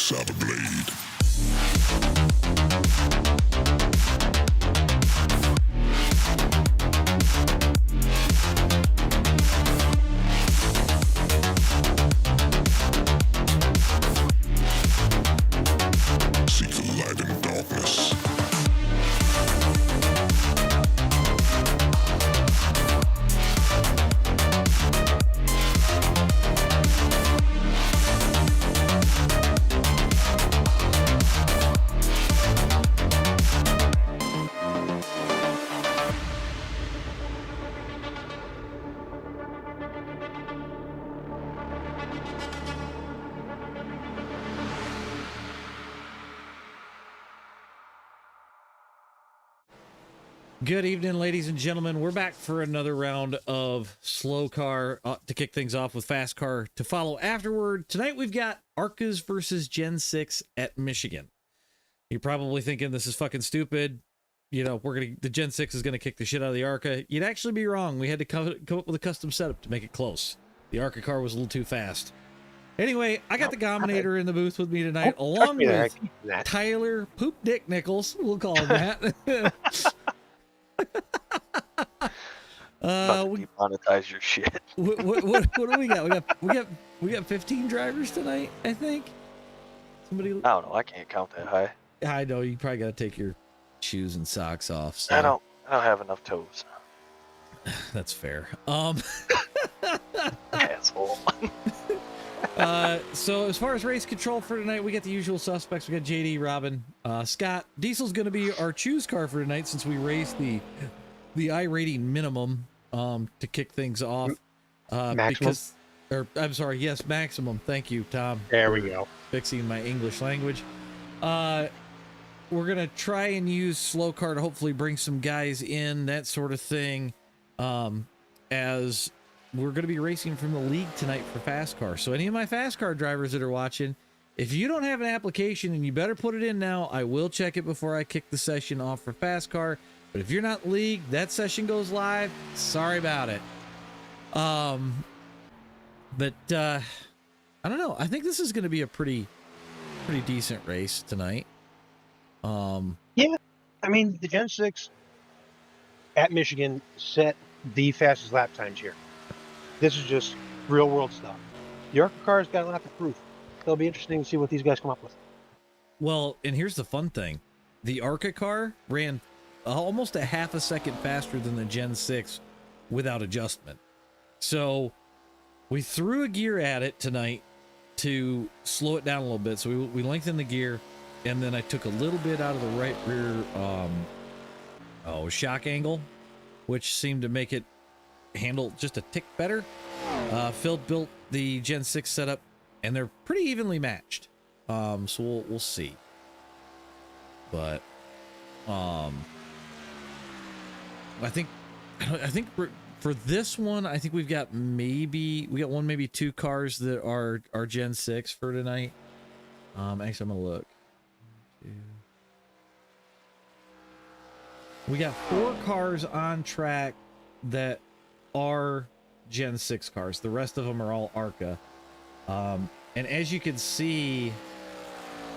Cyberblade. Seek the light in darkness. Good evening, ladies and gentlemen. We're back for another round of SLOCAR to kick things off with FASCAR to follow afterward. Tonight we've got ARCAs versus Gen 6 at Michigan. You're probably thinking this is fucking stupid. You know, the Gen 6 is gonna kick the shit out of the ARCA. You'd actually be wrong. We had to come up with a custom setup to make it close. The ARCA car was a little too fast. Anyway, I got the Gominator in the booth with me tonight, along with Tyler Poop Dick Nichols. We'll call him that. Demonetize your shit. What do we got? We got 15 drivers tonight, I think. Somebody. I don't know. I can't count that high. I know you probably got to take your shoes and socks off. So. I don't have enough toes. That's fair. Asshole. So as far as race control for tonight, we got the usual suspects. We got JD, Robin, Scott. Diesel's going to be our choose car for tonight since we raced the iRating minimum to kick things off. Maximum. I'm sorry, yes, maximum. Thank you, Tom. There we go. Fixing my English language. We're going to try and use SLOCAR to hopefully bring some guys in, that sort of thing, as we're going to be racing from the league tonight for FASCAR. So any of my FASCAR drivers that are watching, if you don't have an application, and you better put it in now, I will check it before I kick the session off for FASCAR. But if you're not league, that session goes live. Sorry about it. But I don't know. I think this is going to be a pretty decent race tonight. Yeah, I mean, the Gen 6 at Michigan set the fastest lap times here. This is just real world stuff. The ARCA car's got a lot to prove. It'll be interesting to see what these guys come up with. Well, and here's the fun thing. The ARCA car ran almost a half a second faster than the Gen 6 without adjustment. So we threw a gear at it tonight to slow it down a little bit. So we lengthened the gear, and then I took a little bit out of the right rear shock angle, which seemed to make it handle just a tick better. Phil built the Gen 6 setup, and they're pretty evenly matched. So we'll see. But I think for this one, I think we got one, maybe two cars that are Gen 6 for tonight. Actually, I'm gonna look. We got 4 cars on track that are Gen 6 cars. The rest of them are all ARCA. And as you can see,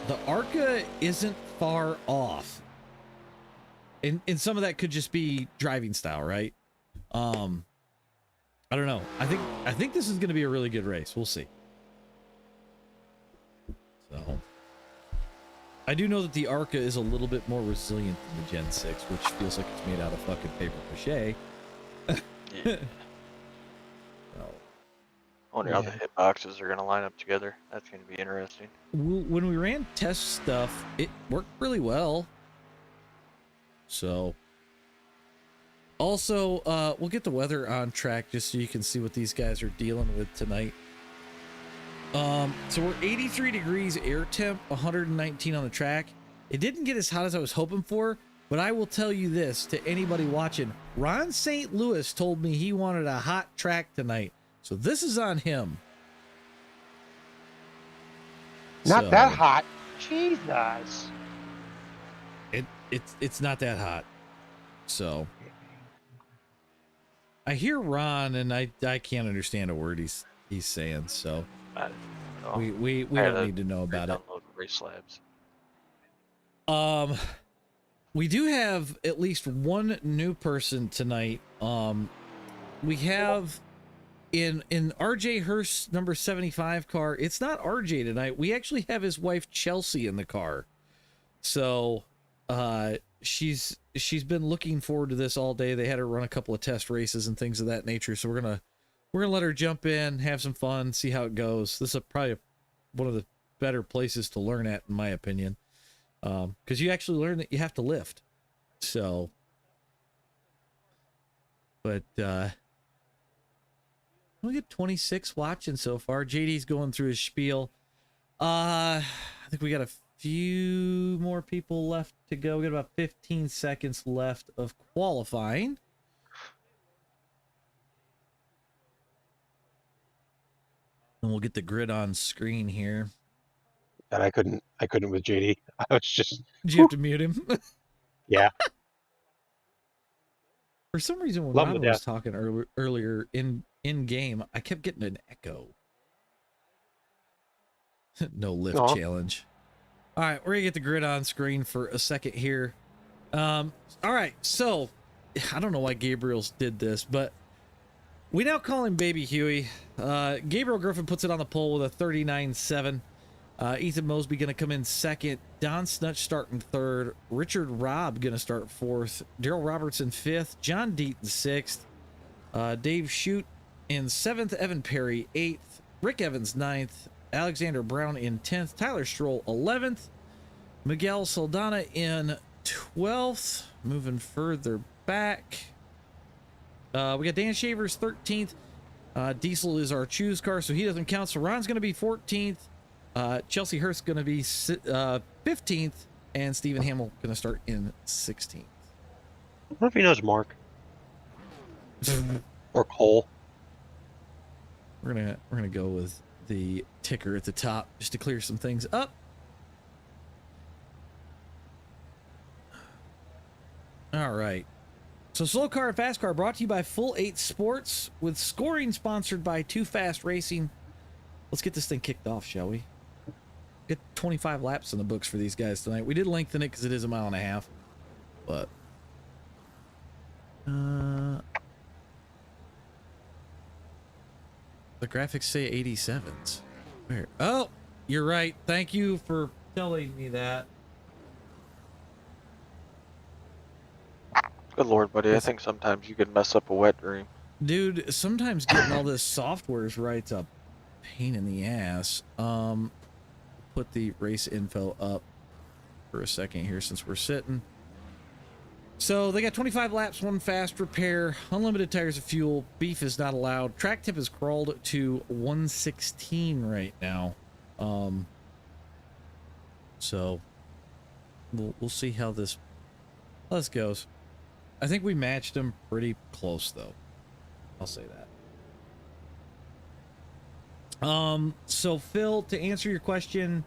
the ARCA isn't far off. And some of that could just be driving style, right? I don't know. I think this is going to be a really good race. We'll see. So I do know that the ARCA is a little bit more resilient than the Gen 6, which feels like it's made out of fucking paper mache. Yeah. I wonder how the hitboxes are going to line up together. That's going to be interesting. When we ran test stuff, it worked really well. So, also, we'll get the weather on track just so you can see what these guys are dealing with tonight. So we're 83 degrees air temp, 119 on the track. It didn't get as hot as I was hoping for, but I will tell you this to anybody watching. Ron St. Louis told me he wanted a hot track tonight. So this is on him. Not that hot. Jesus. It's not that hot. So I hear Ron, and I can't understand a word he's saying. So we don't need to know about it. base slabs. We do have at least one new person tonight. We have in RJ Hurst's number 75 car. It's not RJ tonight. We actually have his wife Chelsea in the car. So she's been looking forward to this all day. They had her run a couple of test races and things of that nature. So we're gonna let her jump in, have some fun, see how it goes. This is probably one of the better places to learn at, in my opinion, because you actually learn that you have to lift. So, but we get 26 watching so far. JD's going through his spiel. I think we got a few more people left to go. We got about 15 seconds left of qualifying. And we'll get the grid on screen here. And I couldn't with JD. I was just. Did you have to mute him? Yeah. For some reason, when Love him Robin to was death. talking earlier in game, I kept getting an echo. No lift Aw. challenge. All right, we're gonna get the grid on screen for a second here. All right, so I don't know why Gabriel's did this, but we now call him Baby Huey. Gabriel Griffin puts it on the pole with a 39.7. Ethan Mosby gonna come in second. Don Snutch starting third. Richard Robb gonna start fourth. Daryl Robertson fifth. John Deaton sixth. Dave Shute in seventh. Evan Perry eighth. Rick Evans ninth. Alexander Brown in 10th. Tyler Stroll 11th. Miguel Saldana in 12th. Moving further back, we got Dan Shavers 13th. Diesel is our choose car, so he doesn't count. So Ron's going to be 14th. Chelsea Hurst going to be 15th. And Stephen Hamill going to start in 16th. I wonder if he knows Mark. Or Cole. We're gonna go with the ticker at the top just to clear some things up. All right. So SLOCAR and FASCAR brought to you by Full 8 Sports, with scoring sponsored by Too Fast Racing. Let's get this thing kicked off, shall we? Get 25 laps in the books for these guys tonight. We did lengthen it because it is a mile and a half, but the graphics say 87s. Where? Oh, you're right. Thank you for telling me that. Good lord, buddy. I think sometimes you can mess up a wet dream. Dude, sometimes getting all this software's right's a pain in the ass. Put the race info up for a second here since we're sitting. So they got 25 laps, one fast repair, unlimited tires of fuel, beef is not allowed. Track tip has crawled to 116 right now. So we'll see how this goes. I think we matched them pretty close though. I'll say that. So Phil, to answer your question,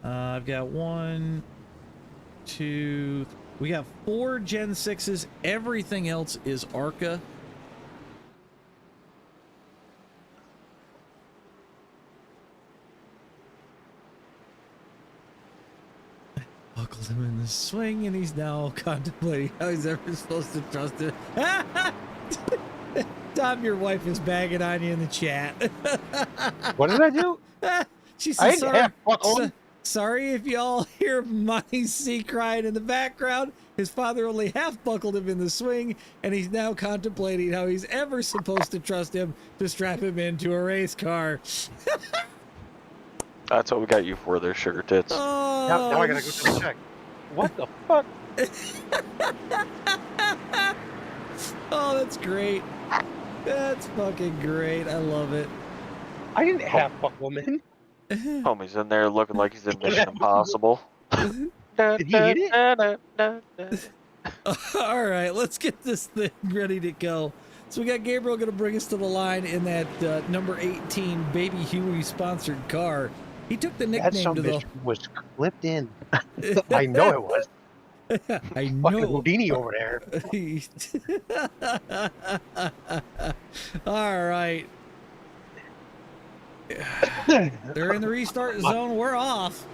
I've got we got 4 Gen 6s. Everything else is ARCA. Buckled him in the swing, and he's now contemplating how he's ever supposed to trust it. Tom, your wife is bagging on you in the chat. What did I do? She I says, didn't have buckled. sorry if y'all hear Monty C crying in the background. His father only half buckled him in the swing, and he's now contemplating how he's ever supposed to trust him to strap him into a race car. That's what we got you for there, sugar tits. Oh, Now I gotta go double check. What the fuck? Oh, that's great. That's fucking great. I love it. I didn't have buckle him in. Homie's in there looking like he's in Mission Impossible. Did he eat it? All right, let's get this thing ready to go. So we got Gabriel going to bring us to the line in that number 18 Baby Huey sponsored car. He took the That nickname son to of a the... bitch was clipped in. I know it was. I Fucking know. Houdini over there. All right. They're in the restart zone. We're off.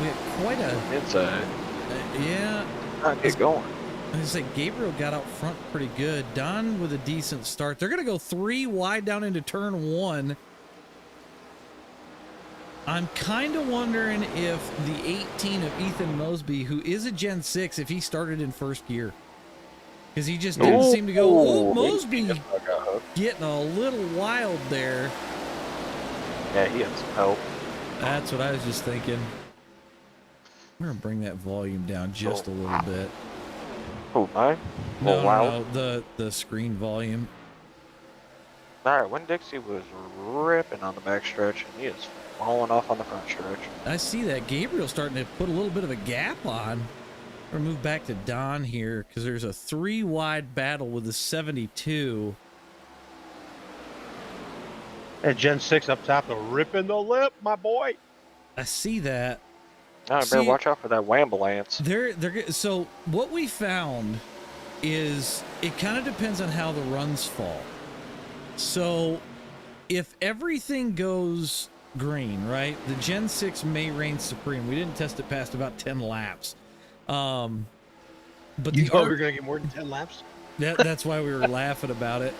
We had quite a Inside. yeah. Not get going. I was like, Gabriel got out front pretty good. Don with a decent start. They're gonna go 3 wide down into turn 1. I'm kind of wondering if the 18 of Ethan Mosby, who is a Gen 6, if he started in first gear. Because he just didn't seem to go. Oh, Mosby getting a little wild there. Yeah, he had some help. That's what I was just thinking. I'm going to bring that volume down just a little bit. Oh, mine? No, the screen volume. All right, when Dixie was ripping on the back stretch, and he is falling off on the front stretch. I see that. Gabriel's starting to put a little bit of a gap on. We're going to move back to Don here because there's a 3 wide battle with the 72. And Gen 6 up top, the ripping the lip, my boy. I see that. Now, better watch out for that wambulance. So what we found is it kind of depends on how the runs fall. So if everything goes green, right, the Gen 6 may reign supreme. We didn't test it past about 10 laps. But you thought we were going to get more than 10 laps? That's why we were laughing about it.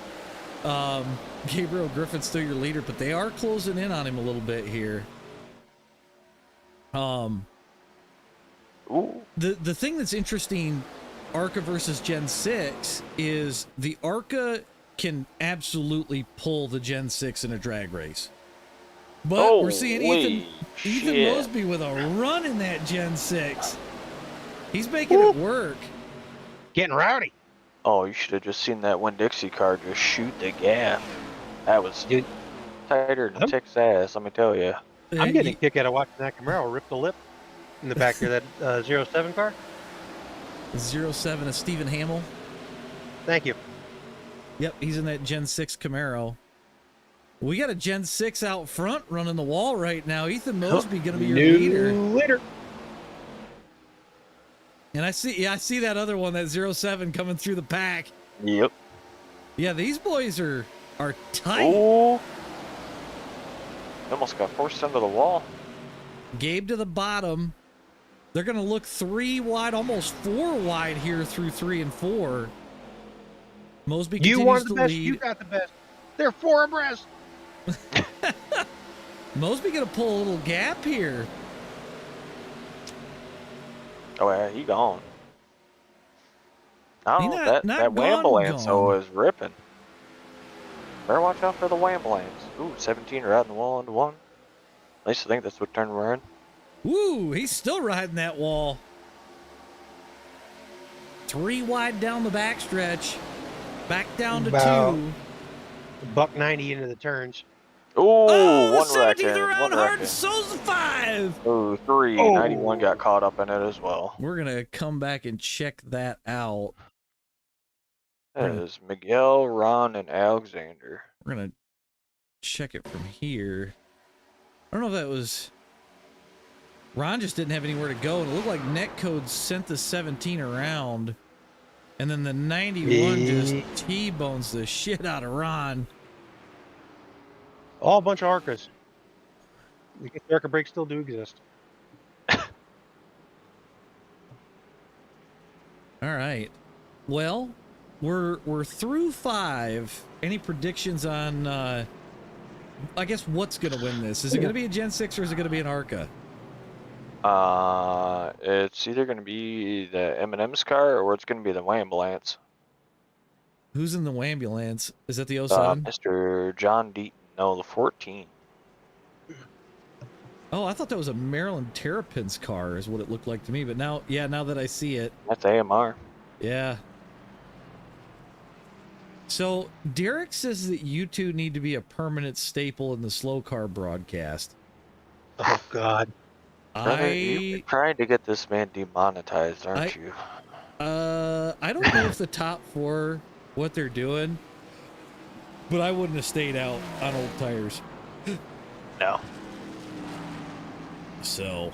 Gabriel Griffin's still your leader, but they are closing in on him a little bit here. The thing that's interesting, ARCA versus Gen 6, is the ARCA can absolutely pull the Gen 6 in a drag race. But we're seeing Ethan Mosby with a run in that Gen 6. He's making it work. Getting rowdy. Oh, you should have just seen that Winn-Dixie car just shoot the gap. That was tighter than Tick's ass, let me tell you. I'm getting a kick out of watching that Camaro rip the lip in the back of that 07 car. 07 of Stephen Hamill. Thank you. Yep, he's in that Gen 6 Camaro. We got a Gen 6 out front running the wall right now. Ethan Mosby going to be your leader. And I see that other one, that 07 coming through the pack. Yep. Yeah, these boys are tight. Oh. Almost got forced into the wall. Gabe to the bottom. They're going to look 3 wide, almost 4 wide here through 3 and 4. Mosby continues you wanted the to best. lead. You got the best. They're 4 abreast. Mosby going to pull a little gap here. Oh, yeah, he gone. I don't know, that gone, wambulance though is ripping. Better watch out for the wambulance. Ooh, 17 riding the wall into one. At least I think that's what turn we're in. Woo, he's still riding that wall. 3 wide down the backstretch. Back down to About 2. $190 into the turns. Ooh, oh, one the 17th wrecking, round hard, so's the 5. Ooh, 3. 91 got caught up in it as well. We're going to come back and check that out. That is Miguel, Ron, and Alexander. We're going to check it from here. I don't know if that was... Ron just didn't have anywhere to go, and it looked like Netcode sent the 17 around. And then the 91 just T-bones the shit out of Ron. All a bunch of ARCAs. The ARCA brakes still do exist. All right. Well, we're through 5. Any predictions on I guess what's going to win this? Is it going to be a Gen 6 or is it going to be an ARCA? It's either going to be the M&M's car or it's going to be the Wambulance. Who's in the Wambulance? Is that the 07? Mr. John Deaton. No, the 14. Oh, I thought that was a Maryland Terrapins car is what it looked like to me. But now, yeah, now that I see it. That's AMR. Yeah. So Derek says that you two need to be a permanent staple in the SLOCAR broadcast. Oh, God. You're trying to get this man demonetized, aren't you? I don't know if the top 4 what they're doing, but I wouldn't have stayed out on old tires. No. So.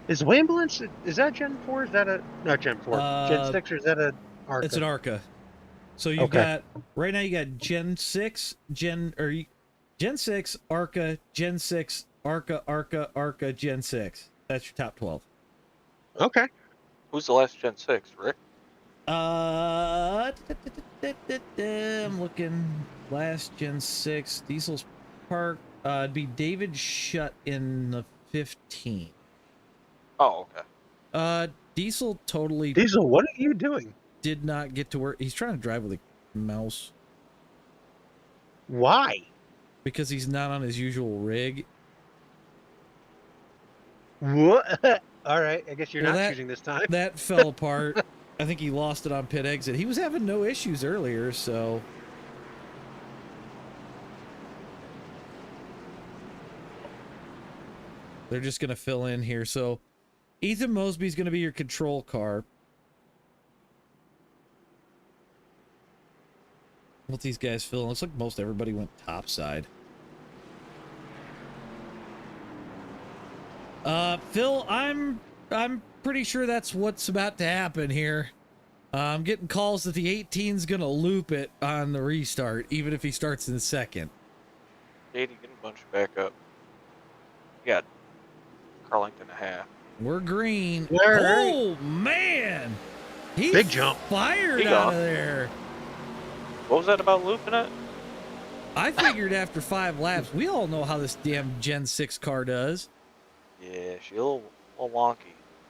Is Wambulance, is that Gen 4? Is that a, not Gen 4, Gen 6, or is that a ARCA? It's an ARCA. So you've got, right now you got Gen 6, Gen 6, ARCA, Gen 6, ARCA, ARCA, ARCA, Gen 6. That's your top 12. Okay. Who's the last Gen 6, Rick? I'm looking last Gen 6 Diesel's park. It'd be David Shutt in the 15. Oh, okay. Diesel totally Diesel, what are you doing? did not get to work. He's trying to drive with a mouse Why? because he's not on his usual rig. What? All right. I guess you're Well, not choosing this time. That fell apart. I think he lost it on pit exit. He was having no issues earlier, so. They're just going to fill in here. So Ethan Mosby's going to be your control car. What these guys fill in? Looks like most everybody went topside. Phil, I'm pretty sure that's what's about to happen here. I'm getting calls that the 18's gonna loop it on the restart, even if he starts in second. Katie, get a bunch back up. You got car length and a half. We're green. All right. Oh man, he Big jump. fired He out gone. of there. What was that about looping it? I figured after 5 laps, we all know how this damn Gen 6 car does. Yeah, she a little wonky.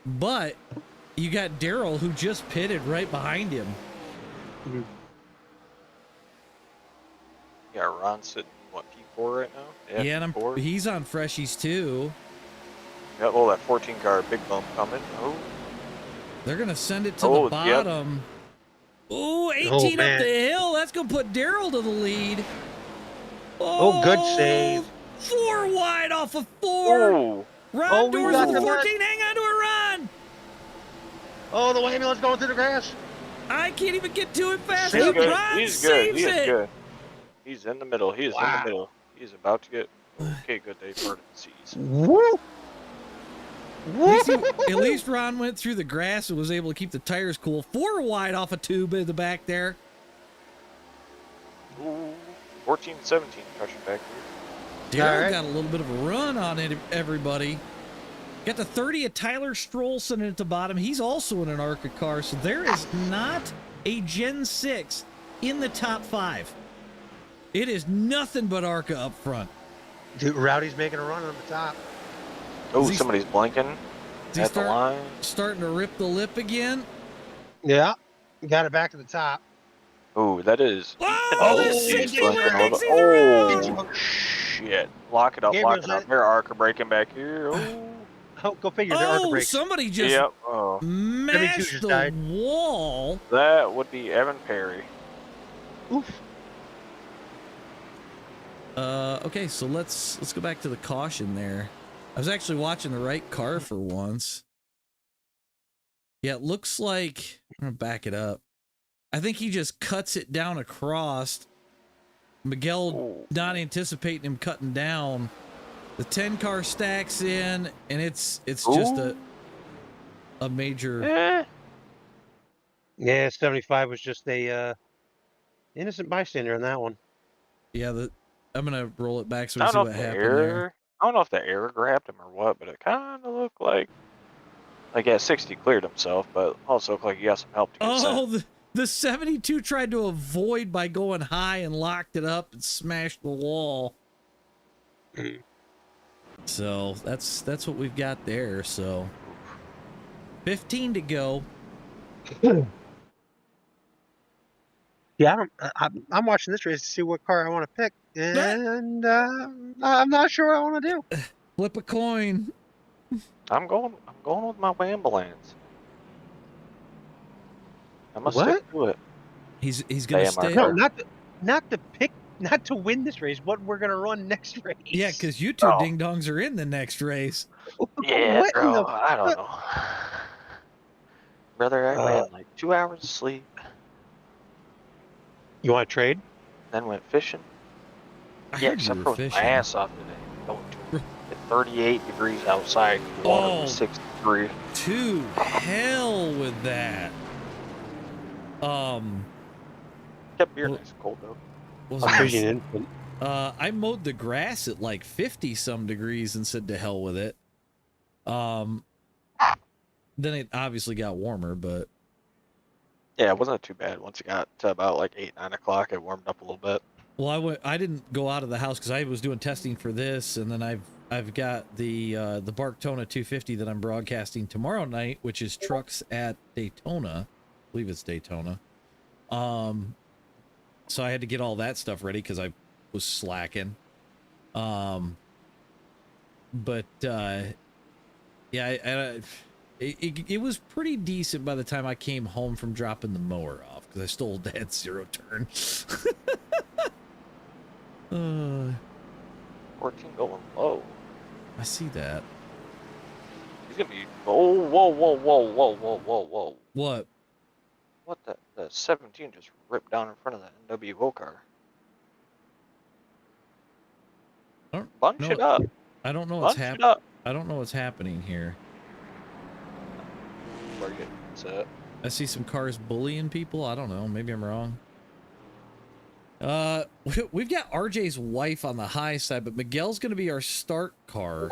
But you got Daryl who just pitted right behind him. You got Ron sitting, what, P4 right now? Yeah, and P4. he's on freshies too. Got that 14 car big bump coming. Oh, They're gonna send it to Oh, the yep. bottom. Ooh, 18 Oh, up man. the hill. That's gonna put Daryl to the lead. Oh, good save. 4 wide off of 4. oh, Ron Oh, we Doors got with the the 14. Hang on to a run. Oh, the ambulance going through the grass. I can't even get to it fast he's enough. good. Ron He's good. saves He is it. good. He's in the middle. He is in Wow. the middle. He's about to get. Okay, good day for the seas. Woo! At least Ron went through the grass and was able to keep the tires cool. 4 wide off a tube in the back there. Ooh, 14, 17 touching back here. Daryl All right. got a little bit of a run on it, everybody. Got the 30 of Tyler Strolson at the bottom. He's also in an ARCA car, so there is not a Gen 6 in the top 5. It is nothing but ARCA up front. Dude, Rowdy's making a run on the top. Oh, Is he- somebody's blinking Is he at the line. starting to rip the lip again? Yeah. Got it back to the top. Oh, that is. Oh, the the 60 blinking where a makes little it bit. around. Oh, shit. Lock it up, Gabriel's lock it up. in. They're ARCA breaking back here. Oh, Oh, go figure. They're ARCA Oh, brakes. somebody just yep. Oh, mashed just the died. wall. that would be Evan Perry. Oof. Okay, so let's go back to the caution there. I was actually watching the right car for once. Yeah, it looks like I'm gonna back it up. I think he just cuts it down across. Miguel Oh, not anticipating him cutting down. The 10 car stacks in, and it's just a major. eh. Yeah, 75 was just a innocent bystander on that one. Yeah, I'm gonna roll it back so we I see don't know what if the happened there. air. I don't know if the air grabbed him or what, but it kind of looked like yeah, 60 cleared himself, but also looked like he got some help to get Oh, sent. the 72 tried to avoid by going high and locked it up and smashed the wall. So that's what we've got there. So 15 to go. Yeah, I'm watching this race to see what car I want to pick, and I'm not sure what I want to do. Flip a coin. I'm going with my ambulance. I must What? stick to it. He's gonna Damn, stay. No, Arthur. not to win this race. What we're gonna run next race? Yeah, because you two Oh. ding dongs are in the next race. Yeah, What in bro. the I don't know. Brother, I ran like 2 hours of sleep, You want to trade? then went fishing. I Yeah, heard you except were for my fishing. ass off today. Going to 38 degrees outside. The water was 63. To hell with that. Kept beer Well- nice and cold though. what was I'm I gonna freezing say? in. I mowed the grass at like 50 some degrees and said to hell with it. Then it obviously got warmer, but Yeah, it wasn't too bad. Once it got to about like 8, 9 o'clock, it warmed up a little bit. well, I didn't go out of the house because I was doing testing for this, and then I've got the Barktona 250 that I'm broadcasting tomorrow night, which is trucks at Daytona. I believe it's Daytona. So I had to get all that stuff ready because I was slacking. But yeah, it was pretty decent by the time I came home from dropping the mower off because I still had 0 turn. 14 going low. I see that. He's gonna be. Oh, whoa, whoa, whoa, whoa, whoa, whoa, whoa. What? What the 17 just ripped down in front of that NWO car. Bunch it up. I don't know what's happening. I don't know what's happening here. Where you getting set? I see some cars bullying people. I don't know. Maybe I'm wrong. We've got RJ's wife on the high side, but Miguel's going to be our start car.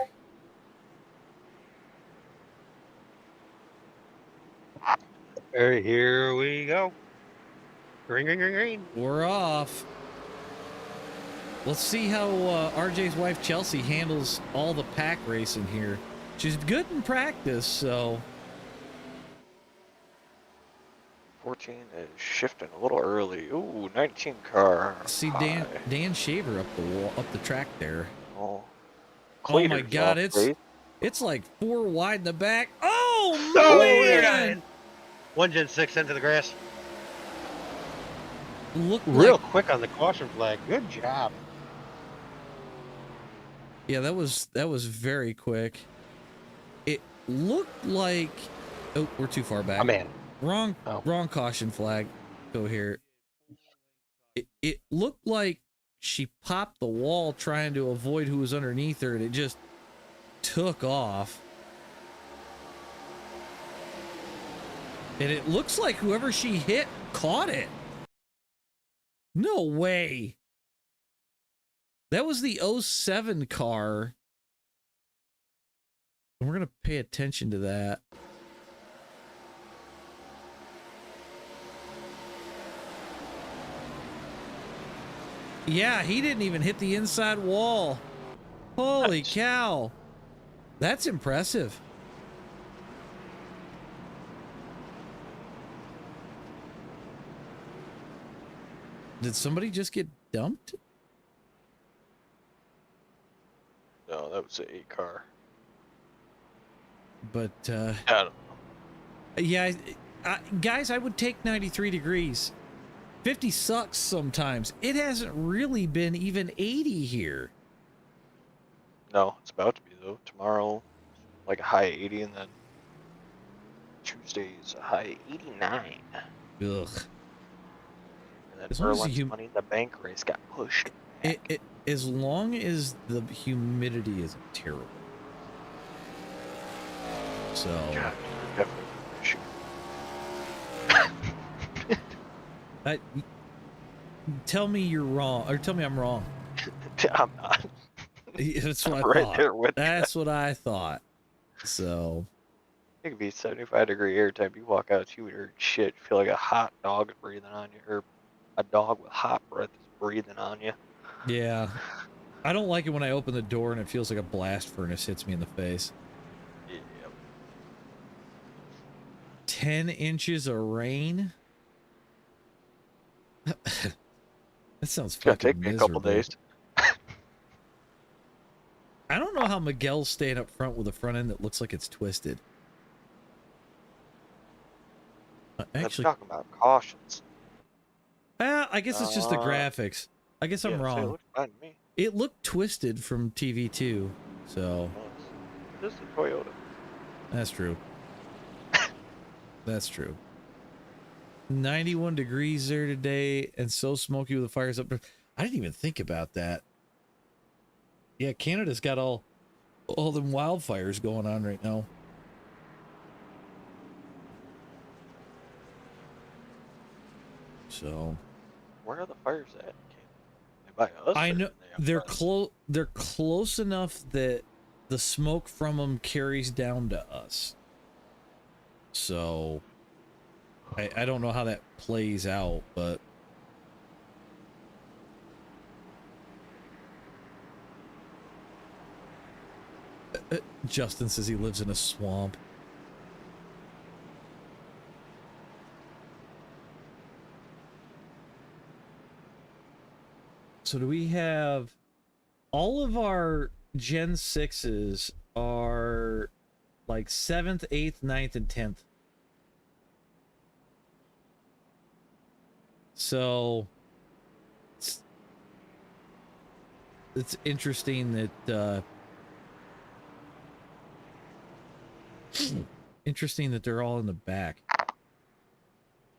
Here we go. Green, green, green, green. We're off. Let's see how RJ's wife Chelsea handles all the pack racing here. She's good in practice, so 14 is shifting a little early. Ooh, 19 car. see high. Dan Shaver up the wall, up the track there. Oh, Oh my Cleater's God, off race. it's like 4 wide in the back. Oh Oh, man! One Gen 6 into the grass. Look Real like, quick on the caution flag. Good job. yeah, that was very quick. It looked like, oh, we're too far back. Oh, man. Wrong caution flag. Go here. It looked like she popped the wall trying to avoid who was underneath her, and it just took off. And it looks like whoever she hit caught it. No way. That was the 07 car. And we're going to pay attention to that. Yeah, he didn't even hit the inside wall. Holy cow. That's impressive. Did somebody just get dumped? No, that was a car. But, I don't know. yeah, guys, I would take 93 degrees. 50 sucks sometimes. It hasn't really been even 80 here. No, it's about to be though. Tomorrow, like a high 80, and then Tuesday's a high 89. Ugh. And then As long as Erlen's the money in the bank race got pushed back. As long as the humidity isn't terrible. So. God, definitely an issue. Tell me you're wrong, or tell me I'm wrong. I'm not. That's what I right thought. there with you. That's what I thought. So. It could be 75-degree airtime. You walk out, you weird shit. Feel like a hot dog is breathing on you, or a dog with hot breath is breathing on you. Yeah. I don't like it when I open the door and it feels like a blast furnace hits me in the face. Yeah. 10 inches of rain? That sounds It's gonna fucking take me a miserable. couple days. I don't know how Miguel's staying up front with a front end that looks like it's twisted. Actually, Let's talk about cautions. I guess it's just the graphics. I guess I'm Yeah, so it wrong. looks fine to me. It looked twisted from TV2, so This is a Toyota. that's true. That's true. 91 degrees there today, and so smoky with the fires up there. I didn't even think about that. Yeah, Canada's got all them wildfires going on right now. So Where are the fires at? They by us? I or know they up they're front? close. They're close enough that the smoke from them carries down to us. So I don't know how that plays out, but Justin says he lives in a swamp. So do we have all of our Gen 6s are like 7th, 8th, 9th, and 10th. So it's interesting that they're all in the back.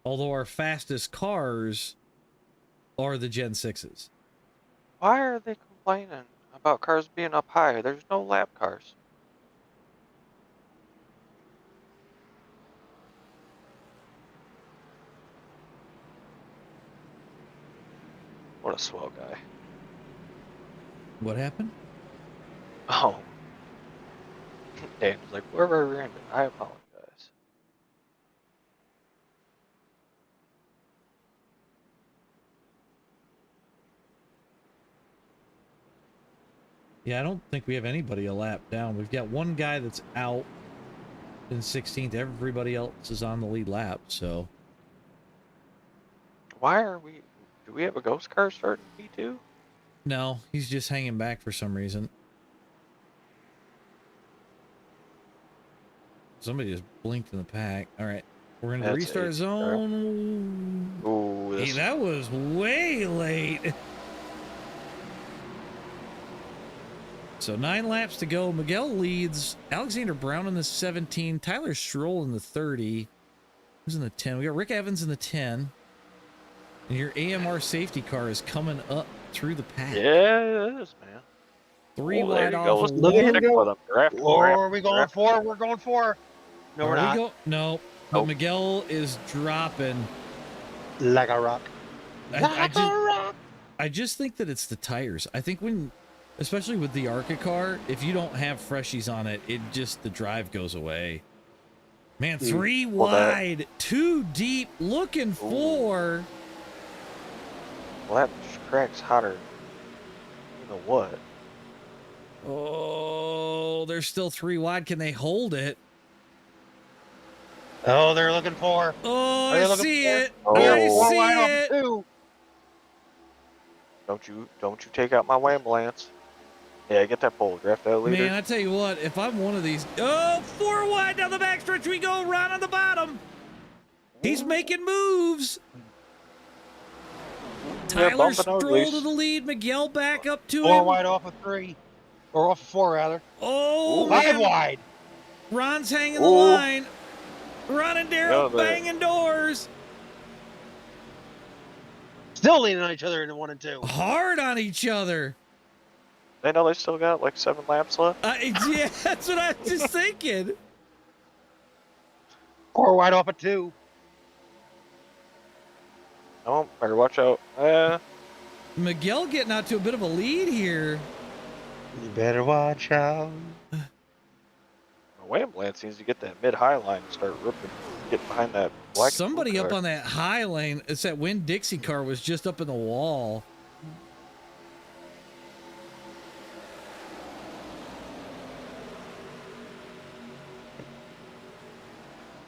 Although our fastest cars are the Gen 6s. Why are they complaining about cars being up high? There's no lap cars. What a swell guy. What happened? Oh. Dan's like, wherever we ended, I apologize. Yeah, I don't think we have anybody a lap down. We've got one guy that's out in 16th. Everybody else is on the lead lap, so. Why are we... Do we have a ghost car starting P2? No, he's just hanging back for some reason. Somebody just blinked in the pack. All right, we're going to restart ACER. zone. Ooh, Hey, that was way late. So 9 laps to go. Miguel leads. Alexander Brown in the 17. Tyler Stroll in the 30. Who's in the 10? We got Rick Evans in the 10. And your AMR safety car is coming up through the pack. Yeah, it is, man. 3 Oh, there wide you off. go. of Let's Look at one. him go. Draft, Or are we going for? We're going for. No, we're not. No, but Nope. Miguel is dropping. Like a rock. I just think that it's the tires. I think when, especially with the ARCA car, if you don't have freshies on it, the drive goes away. Man, 3 wide, 2 deep, looking for. Well, that track's hotter. You know what? Oh, they're still 3 wide. Can they hold it? Oh, they're looking for. Oh, Are they I looking see for- it. Oh. I Four see wide off it. of 2. Don't you take out my ambulance. Yeah, get that pole. Draft that leader. Man, I tell you what, if I'm one of these, 4 wide down the backstretch we go. Ron on the bottom. He's making moves. Yeah, Tyler bumping Stroll uglies. to the lead. Miguel back up to 4 him. wide off of 3. Or off of 4, rather. Oh, Ooh. 5 man. wide. Ron's hanging the Ooh. line. Ron and Daryl Yeah, banging doors. Still leaning on each other in 1 and 2. Hard on each other. They know they still got like 7 laps left. Yeah, that's what I was just thinking. 4 wide off of 2. Oh, better watch out. Miguel getting out to a bit of a lead here. You better watch out. My ambulance needs to get that mid-high line and start ripping, get behind that black. Somebody car. up on that high lane. It's that Winn-Dixie car was just up in the wall.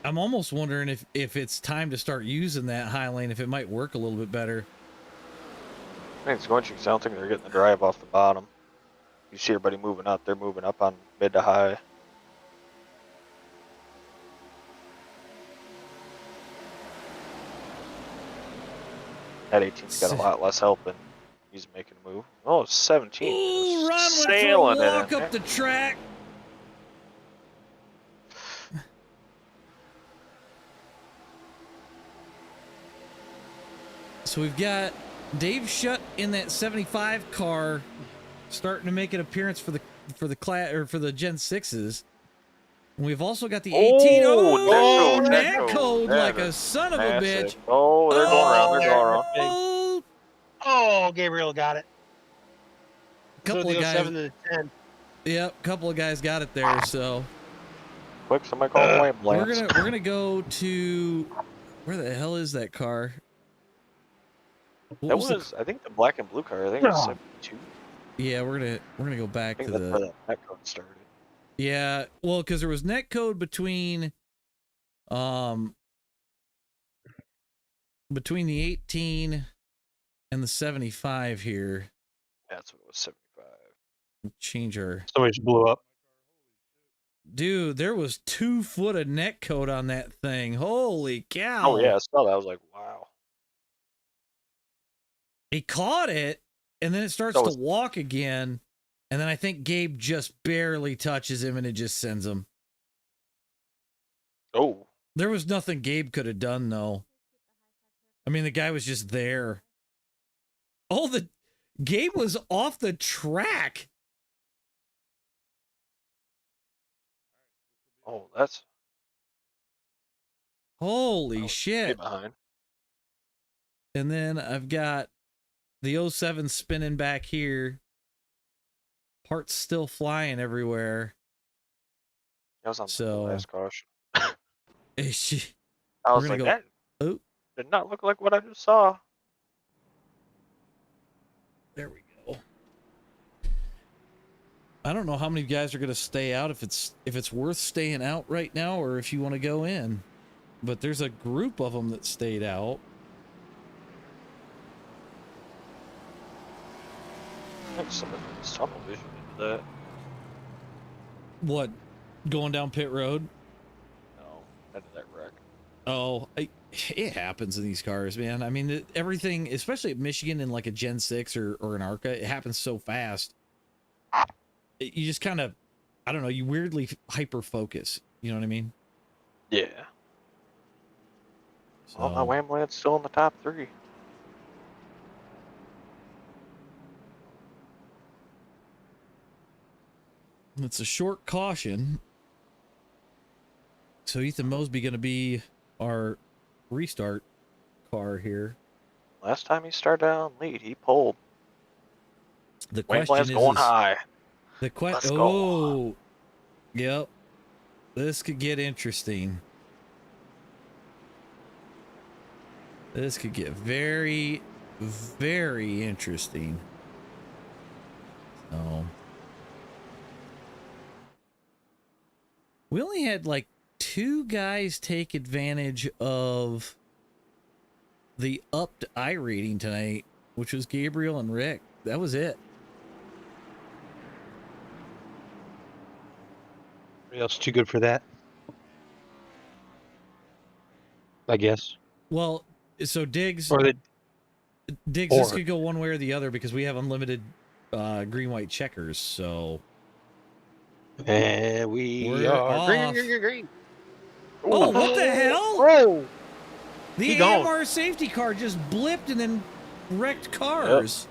I'm almost wondering if it's time to start using that high lane, if it might work a little bit better. I think it's going to. I don't think they're getting the drive off the bottom. You see everybody moving up. They're moving up on mid to high. That 18's got a lot less help and he's making a move. Oh, 17. Ooh, Ron went for a Sailing it walk in up there. the track. So we've got Dave Shutt in that 75 car, starting to make an appearance for the class or for the Gen 6s. And we've also got the 18. Oh, net code like a son of a bitch. Oh, they're going around. They're going around. Oh, Oh, Gabriel got it. couple So of the guys. 07 to the 10. Yep, a couple of guys got it there, so Quick, somebody call the we're ambulance. gonna go to where the hell is that car? What That was the was, I think, the black and blue car. I think it was 72. Yeah, we're gonna go I back think to that's where the that net code started. yeah, well, because there was net code between the 18 and the 75 here. That's what it was, 75. Change our Somebody just blew up. dude. There was 2 foot of net code on that thing. Holy cow! Oh, yeah, I saw that. I was like, wow. He caught it, and then it starts That to was- walk again, and then I think Gabe just barely touches him, and it just sends him. Oh, There was nothing Gabe could have done, though. I mean, the guy was just there. Oh, the Gabe was off the track. oh, that's Holy way shit. behind. And then I've got the 07 spinning back here. Parts still flying everywhere. That was on So- the last caution. I I We're was gonna like, go- that Oh, did not look like what I just saw. there we go. I don't know how many guys are going to stay out, if it's worth staying out right now or if you want to go in. But there's a group of them that stayed out. I think somebody was tunnel vision into that. What? Going down pit road? No, into that wreck. Oh, it happens in these cars, man. I mean, everything, especially at Michigan in like a Gen 6 or an ARCA, it happens so fast. You just kind of, I don't know, you weirdly hyper focus. You know what I mean? Yeah. Well, my Wham-Land's still in the top 3. It's a short caution. So Ethan Mosby going to be our restart car here. Last time he started out in lead, he pulled. The question Wham-Land's is, going high. the Let's question. go. Oh, yep. This could get interesting. This could get very, very interesting. So we only had like 2 guys take advantage of the upped iRating tonight, which was Gabriel and Rick. That was it. Anybody else too good for that? I guess. Well, so Diggs, Or they this or- could go one way or the other because we have unlimited green, white checkers. So and we We're are off. green. Oh, what the hell? Oh, The Keep going. AMR safety car just blipped and then wrecked cars.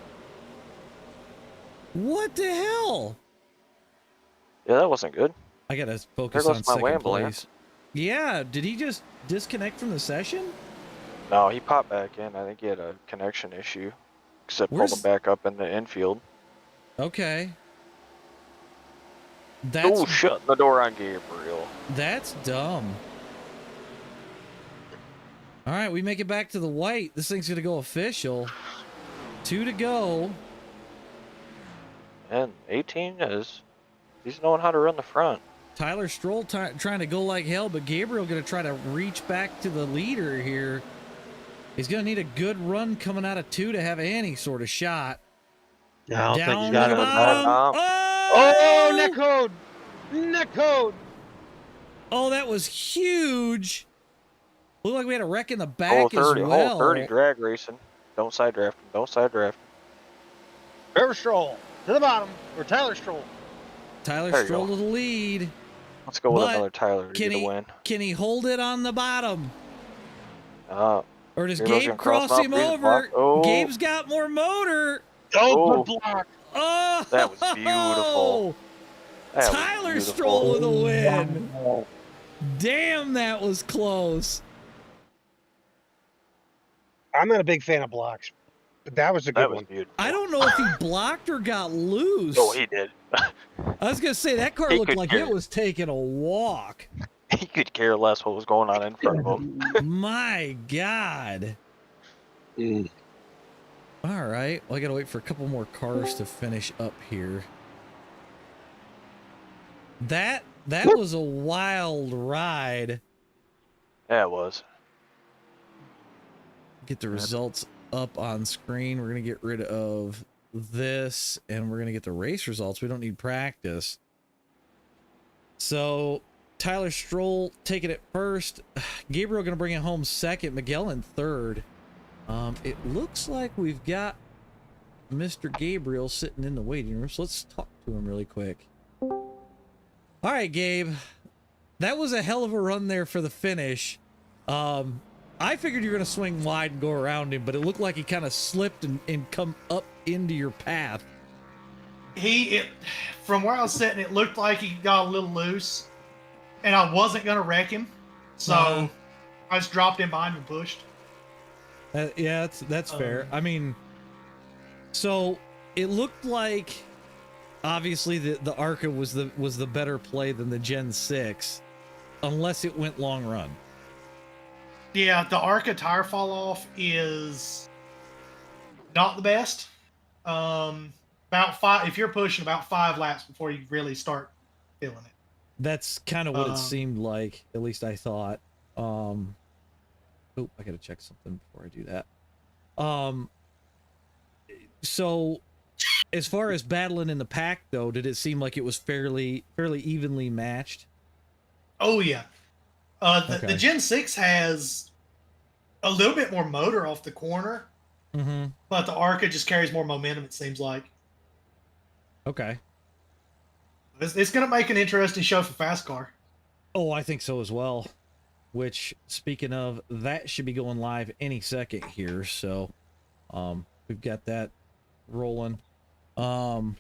What the hell? Yeah, that wasn't good. I gotta focus There on goes my second Wham-Land. place. Yeah, did he just disconnect from the session? No, he popped back in. I think he had a connection issue. Except pulled Where's- him back up in the infield. Okay. That's Oh, shut the door on Gabriel. That's dumb. All right, we make it back to the white. This thing's going to go official. 2 to go. And 18 he's knowing how to run the front. Tyler Stroll trying to go like hell, but Gabriel going to try to reach back to the leader here. He's going to need a good run coming out of 2 to have any sort of shot. I don't think Down he's to got the it. bottom. Oh, net code. Net code. Oh, that was huge. Looked like we had a wreck in the Hole back 30, as well. hole 30 drag racing. Don't side draft him. Don't side draft him. Trevor Stroll to the bottom, or Tyler Stroll. Tyler There you Stroll go. to the lead. Let's go with But another Tyler to Can get a he, win. can he hold it on the bottom? Uh, Or does Gabriel's Gabe gonna cross cross off him Breeze's over? block. Oh. Gabe's got more motor. Oh, Oh. good block. Oh, That was beautiful. that was Tyler beautiful. Stroll with a win. Damn, that was close. I'm not a big fan of blocks, but that was a good That was one. beautiful. I don't know if he blocked or got loose. Oh, he did. I was gonna say that car He looked could like care. it was taking a walk. He could care less what was going on in front of him. My God. Mm. All right. Well, I gotta wait for a couple more cars to finish up here. That was a wild ride. Yeah, it was. Get the results up on screen. We're gonna get rid of this, and we're gonna get the race results. We don't need practice. So Tyler Stroll taking it first. Gabriel gonna bring it home second. Miguel in third. It looks like we've got Mr. Gabriel sitting in the waiting room, so let's talk to him really quick. All right, Gabe, that was a hell of a run there for the finish. I figured you were gonna swing wide and go around him, but it looked like he kind of slipped and come up into your path. From where I was sitting, it looked like he got a little loose, and I wasn't gonna wreck him, so I just dropped in behind him and pushed. Yeah, that's fair. I mean, so it looked like obviously the ARCA was the better play than the Gen 6, unless it went long run. Yeah, the ARCA tire fall off is not the best. About 5, if you're pushing about 5 laps before you really start feeling it. That's kind of what it seemed like. At least I thought. Oh, I gotta check something before I do that. So as far as battling in the pack, though, did it seem like it was fairly evenly matched? Oh yeah, Okay. the Gen 6 has a little bit more motor off the corner, but the ARCA just carries more momentum. It seems like. Okay. It's going to make an interesting show for FASCAR. Oh, I think so as well. Which, speaking of, that should be going live any second here. So, we've got that rolling. So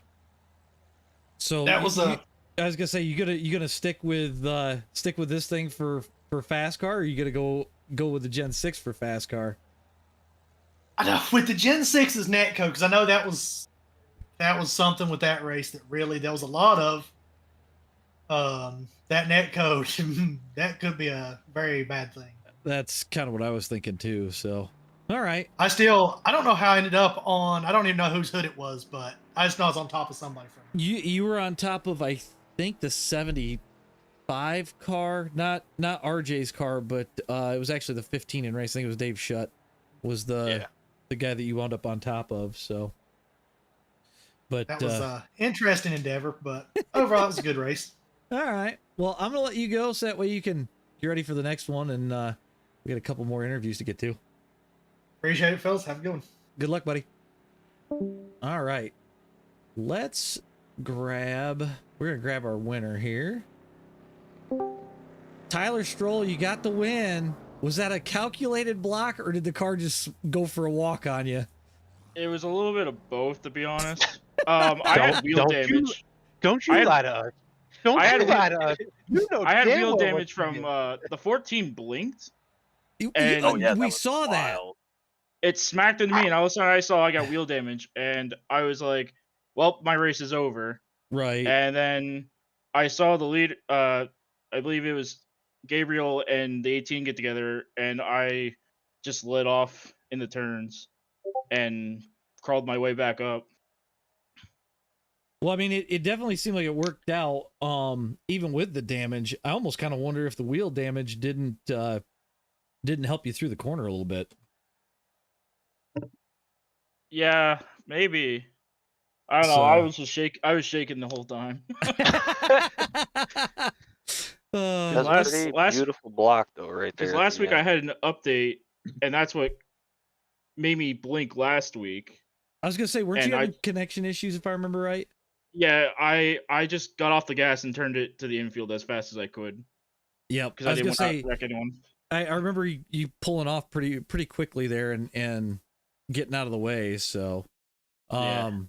That was I was gonna say you gonna stick with this thing for FASCAR, or are you gonna go with the Gen 6 for FASCAR? I know with the Gen 6's netcode, because I know that was something with that race that really there was a lot of that netcode. That could be a very bad thing. That's kind of what I was thinking too. So, all right. I don't know how I ended up on. I don't even know whose hood it was, but I just know I was on top of somebody from. You were on top of, I think, the 75 car, not RJ's car, but it was actually the 15 in race. I think it was Dave Shutt was the guy that you wound up on top of. So, but that was an interesting endeavor, but overall it was a good race. All right. Well, I'm gonna let you go so that way you can get ready for the next one, and we got a couple more interviews to get to. Appreciate it, fellas. Have a good one. Good luck, buddy. All right. We're gonna grab our winner here. Tyler Stroll, you got the win. Was that a calculated block, or did the car just go for a walk on you? It was a little bit of both, to be honest. I had wheel damage. Don't you lie to us. Don't you lie to us. You know I had damn wheel well damage what you from did. the 14 blinked. And that we was saw that. wild. It smacked into me, and all of a sudden I saw I got wheel damage, and I was like, well, my race is over. Right. And then I saw the lead, I believe it was Gabriel and the 18 get together, and I just lit off in the turns and crawled my way back up. Well, I mean, it definitely seemed like it worked out, even with the damage. I almost kind of wonder if the wheel damage didn't help you through the corner a little bit. Yeah, maybe. I don't know. So- I was shaking the whole time. That's last- a pretty last- beautiful block, though, right there. Because at last the week end. I had an update, and that's what made me blink last week. I was gonna say, weren't And you having connection issues, if I remember right? Yeah, I just got off the gas and turned it to the infield as fast as I could Yep. because I I was didn't gonna want say, to wreck anyone. I remember you pulling off pretty quickly there and getting out of the way. So, Yeah.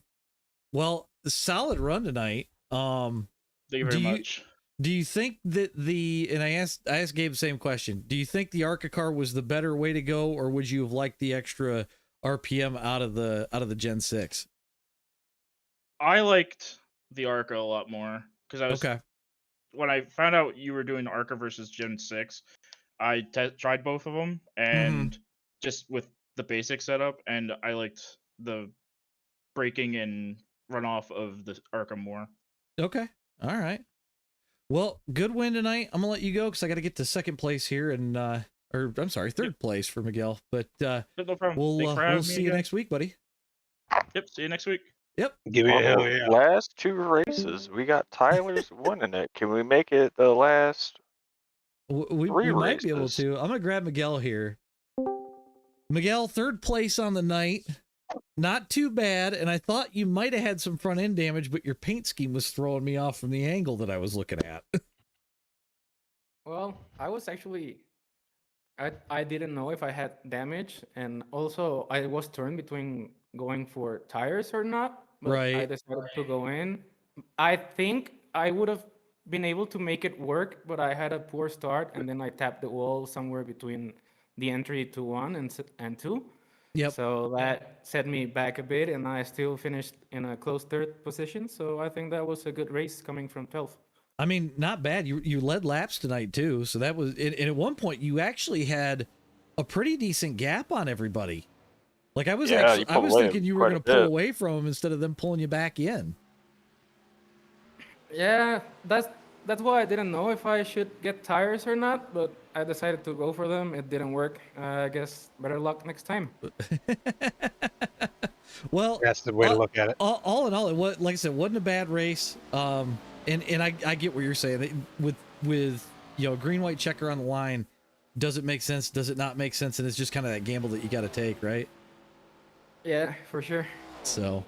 well, solid run tonight. Thank you very much. Do you think that and I asked Gabe the same question. Do you think the ARCA car was the better way to go, or would you have liked the extra RPM out of the Gen 6? I liked the ARCA a lot more because I was Okay. when I found out you were doing ARCA versus Gen 6, I tried both of them and just with the basic setup, and I liked the braking and runoff of the ARCA more. Okay. All right. Well, good win tonight. I'm gonna let you go because I got to get to second place here, and or I'm sorry, third place for Miguel. But No problem. Thanks for having we'll me see you again. next week, buddy. Yep. See you next week. Yep. Give me a hell yeah. Last 2 races, we got Tyler's winning it. Can we make it the last? We 3 might be able races? to. I'm gonna grab Miguel here. Miguel, third place on the night. Not too bad, and I thought you might have had some front end damage, but your paint scheme was throwing me off from the angle that I was looking at. Well, I was actually, I didn't know if I had damage, and also I was torn between going for tires or not, but I Right. decided to go in. I think I would have been able to make it work, but I had a poor start, and then I tapped the wall somewhere between the entry to 1 and 2. Yep. So that set me back a bit, and I still finished in a close third position. So I think that was a good race coming from 12th. I mean, not bad. You led laps tonight too, so that was. And at one point, you actually had a pretty decent gap on everybody. Like I was actually, I was thinking you were going to pull away from them instead of them pulling you back in. Yeah, that's why I didn't know if I should get tires or not, but I decided to go for them. It didn't work. I guess better luck next time. Well, That's the way to look at it. All in all, it was, like I said, wasn't a bad race. And I get what you're saying. With green white checker on the line, does it make sense? Does it not make sense? And it's just kind of that gamble that you got to take, right? Yeah, for sure. So,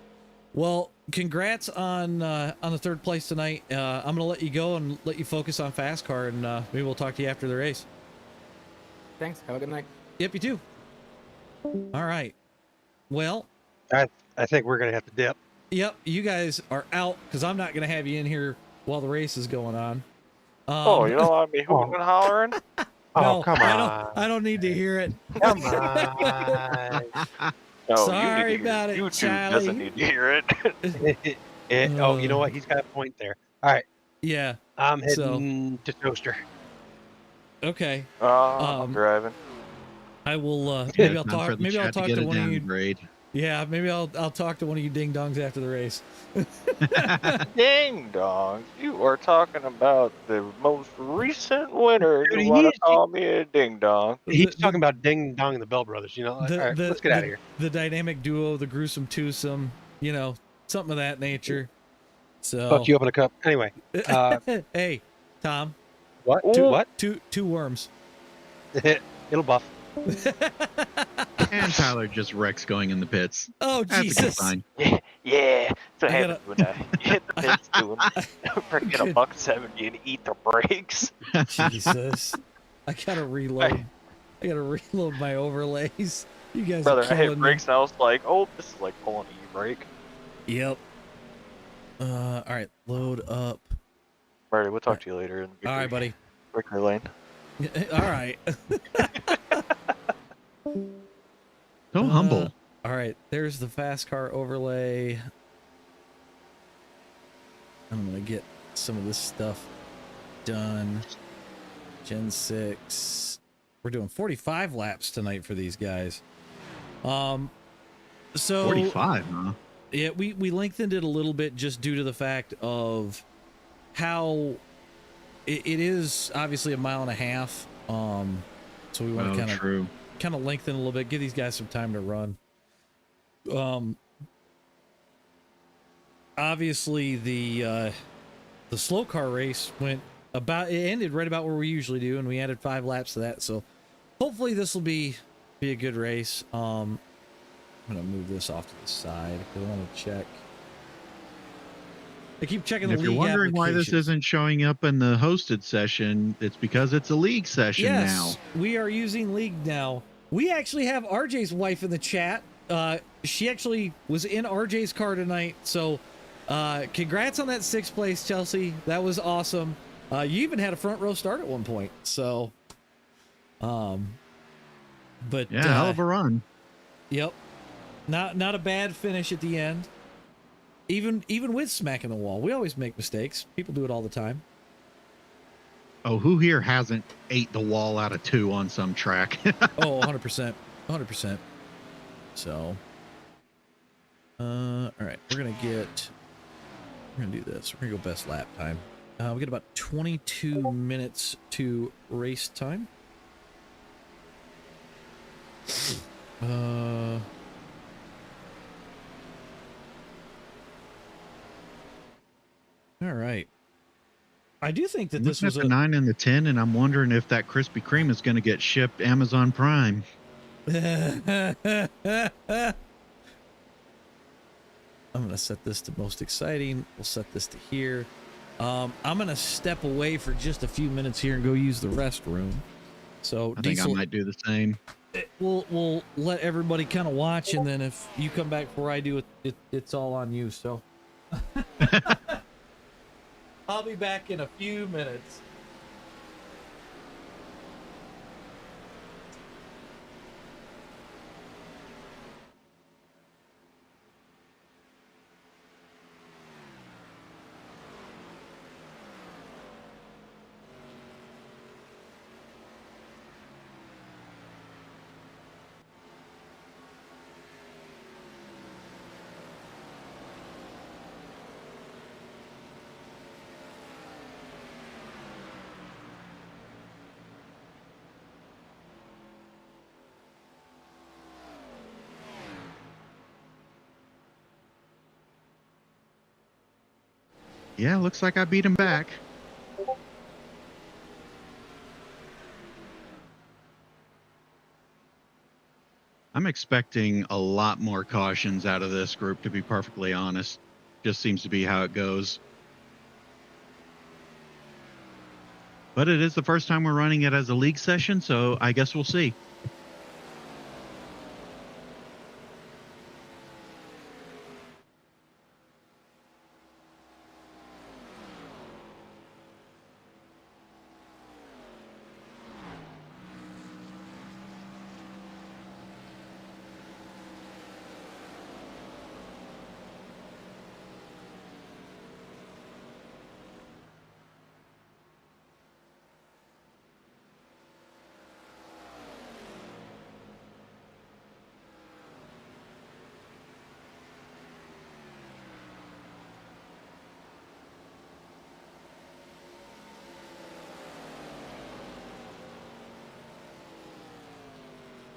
well, congrats on the third place tonight. I'm gonna let you go and let you focus on FASCAR, and maybe we'll talk to you after the race. Thanks. Have a good night. Yep, you too. All right. Well, I think we're gonna have to dip. yep, you guys are out because I'm not gonna have you in here while the race is going on. Oh, you don't want me hooting and hollering? No, come on. I don't need to hear it. Come on. No, Sorry you need to about it, YouTube Charlie. doesn't need to hear it. Oh, you know what? He's got a point there. All right, Yeah. I'm heading to Toaster. Okay. I'm driving. I will. Maybe I'll Time for talk. the Maybe I'll chat talk get to a one of you. downgrade. Yeah. Maybe I'll talk to one of you ding dongs after the race. Ding dong. You are talking about the most recent winner. Dude, You want to he's- call me a ding dong? He's talking about Ding Dong and the Bell Brothers. You know, like, all right, let's get out of here. The dynamic duo, the gruesome twosome, something of that nature. So Fuck you up in a cup. Anyway, hey, Tom, what? Ooh. What? two worms. It'll buff. And Tyler just wrecks going in the pits. Oh That's a good Jesus! sign. Yeah. So I happens when you hit the pits doing freaking Good. $1.70 and eat the brakes. Jesus! I gotta reload. I gotta reload my overlays. You guys Brother, are I hit killing me. brakes and I was like, oh, this is like pulling an e-brake. Yep. All right, load up. Marty, we'll talk to you later in the All right, buddy. victory lane. All right. So humble. All right, there's the FASCAR overlay. I'm gonna get some of this stuff done. Gen 6. We're doing 45 laps tonight for these guys. So 45, huh? yeah, we lengthened it a little bit just due to the fact of how it is obviously a mile and a half. So we want to True. kind of lengthen a little bit, give these guys some time to run. Obviously the slow car race it ended right about where we usually do, and we added 5 laps to that. So hopefully this will be a good race. I'm gonna move this off to the side because I want to check. I keep checking And the if league you're wondering why this applications. isn't showing up in the hosted session, it's because it's a league session Yes, we are using League now. We actually have RJ's wife in the chat. She actually was in RJ's car tonight. So congrats on that 6th place, Chelsea. That was awesome. You even had a front row start at one point. So, but now. Yeah, hell of a run. Yep. Not a bad finish at the end. Even with smacking the wall, we always make mistakes. People do it all the time. Oh, who here hasn't ate the wall out of 2 on some track? Oh, 100%. 100%. So, all right, we're going to do this. We're going to go best lap time. We get about 22 minutes to race time. All right. I do think that this was the 9 and the 10, and I'm wondering if that Krispy Kreme is going to get shipped Amazon Prime. I'm going to set this to most exciting. We'll set this to here. I'm going to step away for just a few minutes here and go use the restroom. So I think I might do the same. We'll let everybody kind of watch, and then if you come back before I do it, it's all on you. So I'll be back in a few minutes. Yeah, looks like I beat him back. I'm expecting a lot more cautions out of this group, to be perfectly honest. Just seems to be how it goes. But it is the first time we're running it as a league session, so I guess we'll see.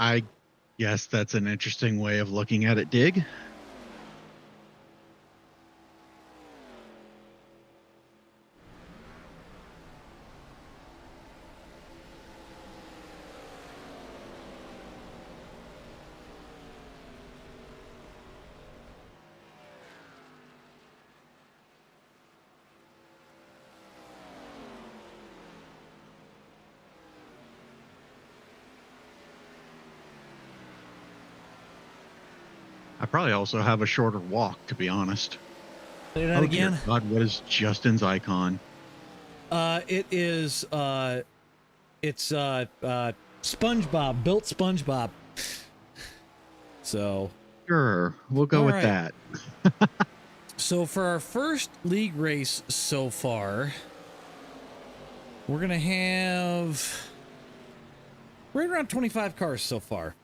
I guess that's an interesting way of looking at it, Dig. I probably also have a shorter walk, to be honest. Say that again. Dear God, what is Justin's icon? It is it's SpongeBob, built SpongeBob. So Sure, we'll go with that. So for our first league race so far, we're gonna have right around 25 cars so far.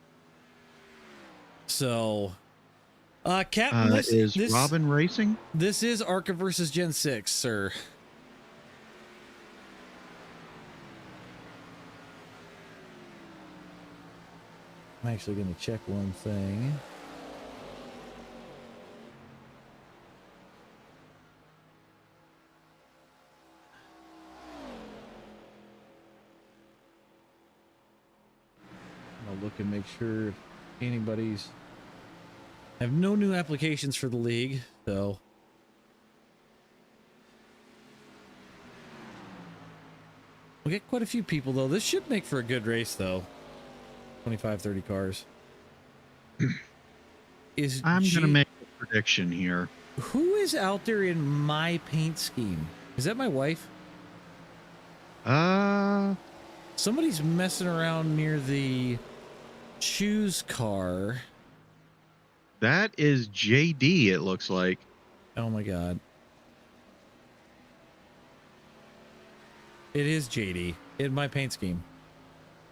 So Captain, is Robin racing? This is ARCA versus Gen 6, sir. I'm actually going to check one thing. I'll look and make sure if anybody's... I have no new applications for the league, so... We'll get quite a few people, though. This should make for a good race, though. 25, 30 cars. I'm going to make a prediction here. Who is out there in my paint scheme? Is that my wife? Somebody's messing around near the choose car. That is JD, it looks like. Oh my god. It is JD in my paint scheme.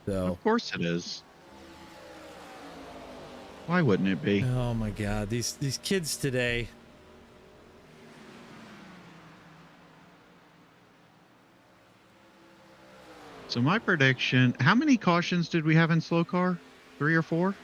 So Of course it is. Why wouldn't it be? oh my god, these kids today. So my prediction, how many cautions did we have in SLOCAR? 3 or 4?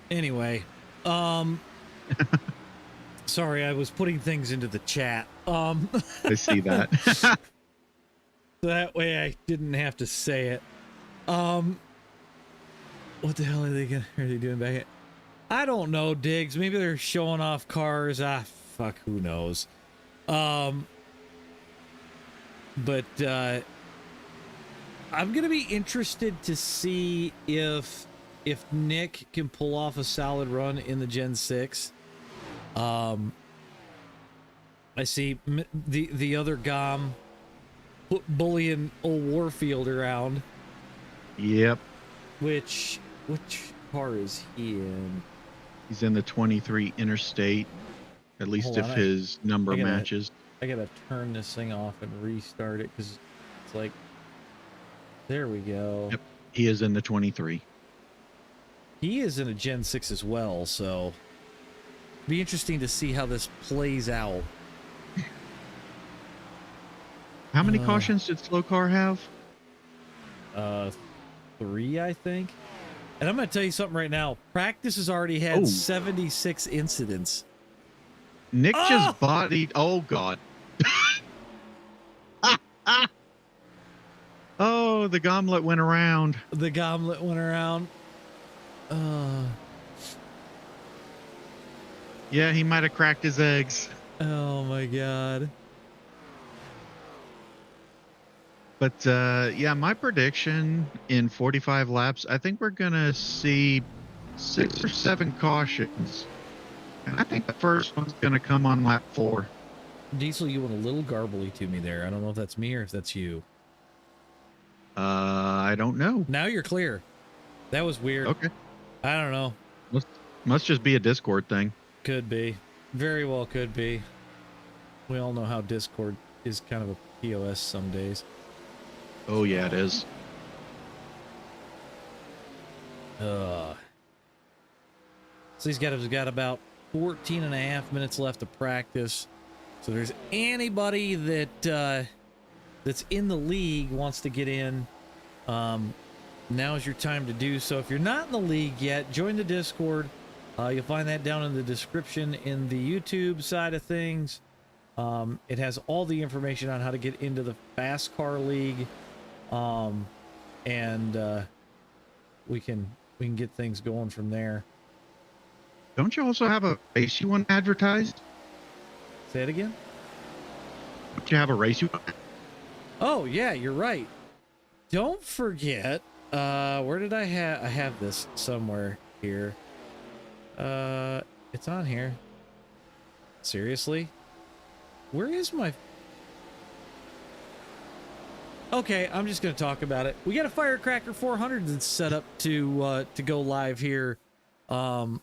Anyway, sorry, I was putting things into the chat. I see that. That way I didn't have to say it. What the hell are they doing back at? I don't know, Diggs. Maybe they're showing off cars. Fuck, who knows? But I'm gonna be interested to see if Nick can pull off a solid run in the Gen 6. I see the other GOM bullying old Warfield around. Yep. Which car is he in? He's in the 23 Interstate, at least Hold if on, his number I gotta- matches. I gotta turn this thing off and restart it because it's like, there we go. Yep. He is in the 23. He is in a Gen 6 as well, so be interesting to see how this plays out. How many cautions did SLOCAR have? 3, I think. And I'm gonna tell you something right now. Practice has already had 76 incidents. Nick just bodied. Oh god. Oh, the gauntlet went around. The gauntlet went around. Yeah, he might have cracked his eggs. Oh my god. But yeah, my prediction in 45 laps, I think we're gonna see 6 or 7 cautions. And I think the first one's gonna come on lap 4. Diesel, you went a little garbly to me there. I don't know if that's me or if that's you. I don't know. Now you're clear. That was weird. Okay. I don't know. Must just be a Discord thing. Could be. Very well could be. We all know how Discord is kind of a POS some days. Oh yeah, it is. So these guys have got about 14 and a half minutes left to practice. So there's anybody that that's in the league wants to get in. Now's your time to do so. If you're not in the league yet, join the Discord. You'll find that down in the description in the YouTube side of things. It has all the information on how to get into the FASCAR League. We can get things going from there. Don't you also have a race you want advertised? Say it again. Don't you have a race you want? Oh yeah, you're right. Don't forget, where did I have this somewhere here. It's on here. Seriously? Where is my... Okay, I'm just going to talk about it. We got a Firecracker 400 that's set up to go live here. We're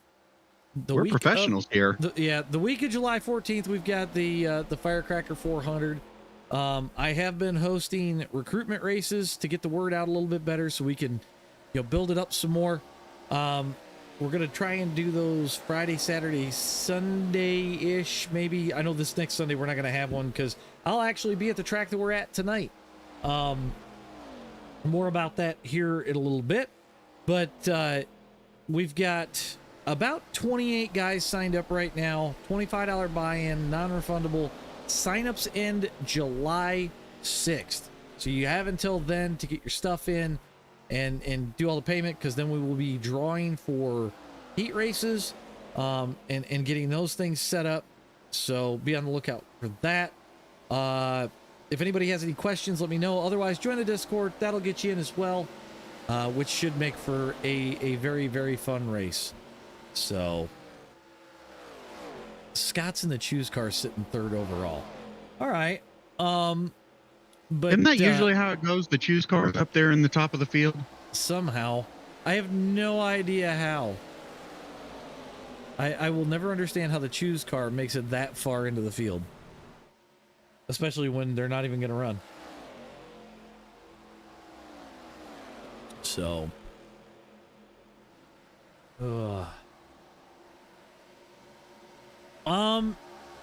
professionals here. The week of July 14th, we've got the Firecracker 400. I have been hosting recruitment races to get the word out a little bit better so we can, build it up some more. We're going to try and do those Friday, Saturday, Sunday-ish, maybe. I know this next Sunday we're not going to have one because I'll actually be at the track that we're at tonight. More about that here in a little bit. But we've got about 28 guys signed up right now. $25 buy-in, non-refundable. Sign-ups end July 6th. So you have until then to get your stuff in and do all the payment, because then we will be drawing for heat races and getting those things set up. So be on the lookout for that. If anybody has any questions, let me know. Otherwise, join the Discord. That'll get you in as well, which should make for a very, very fun race. So Scott's in the choose car sitting third overall. All right. But Isn't that usually how it goes? The choose car up there in the top of the field? somehow, I have no idea how. I will never understand how the choose car makes it that far into the field. Especially when they're not even going to run. So.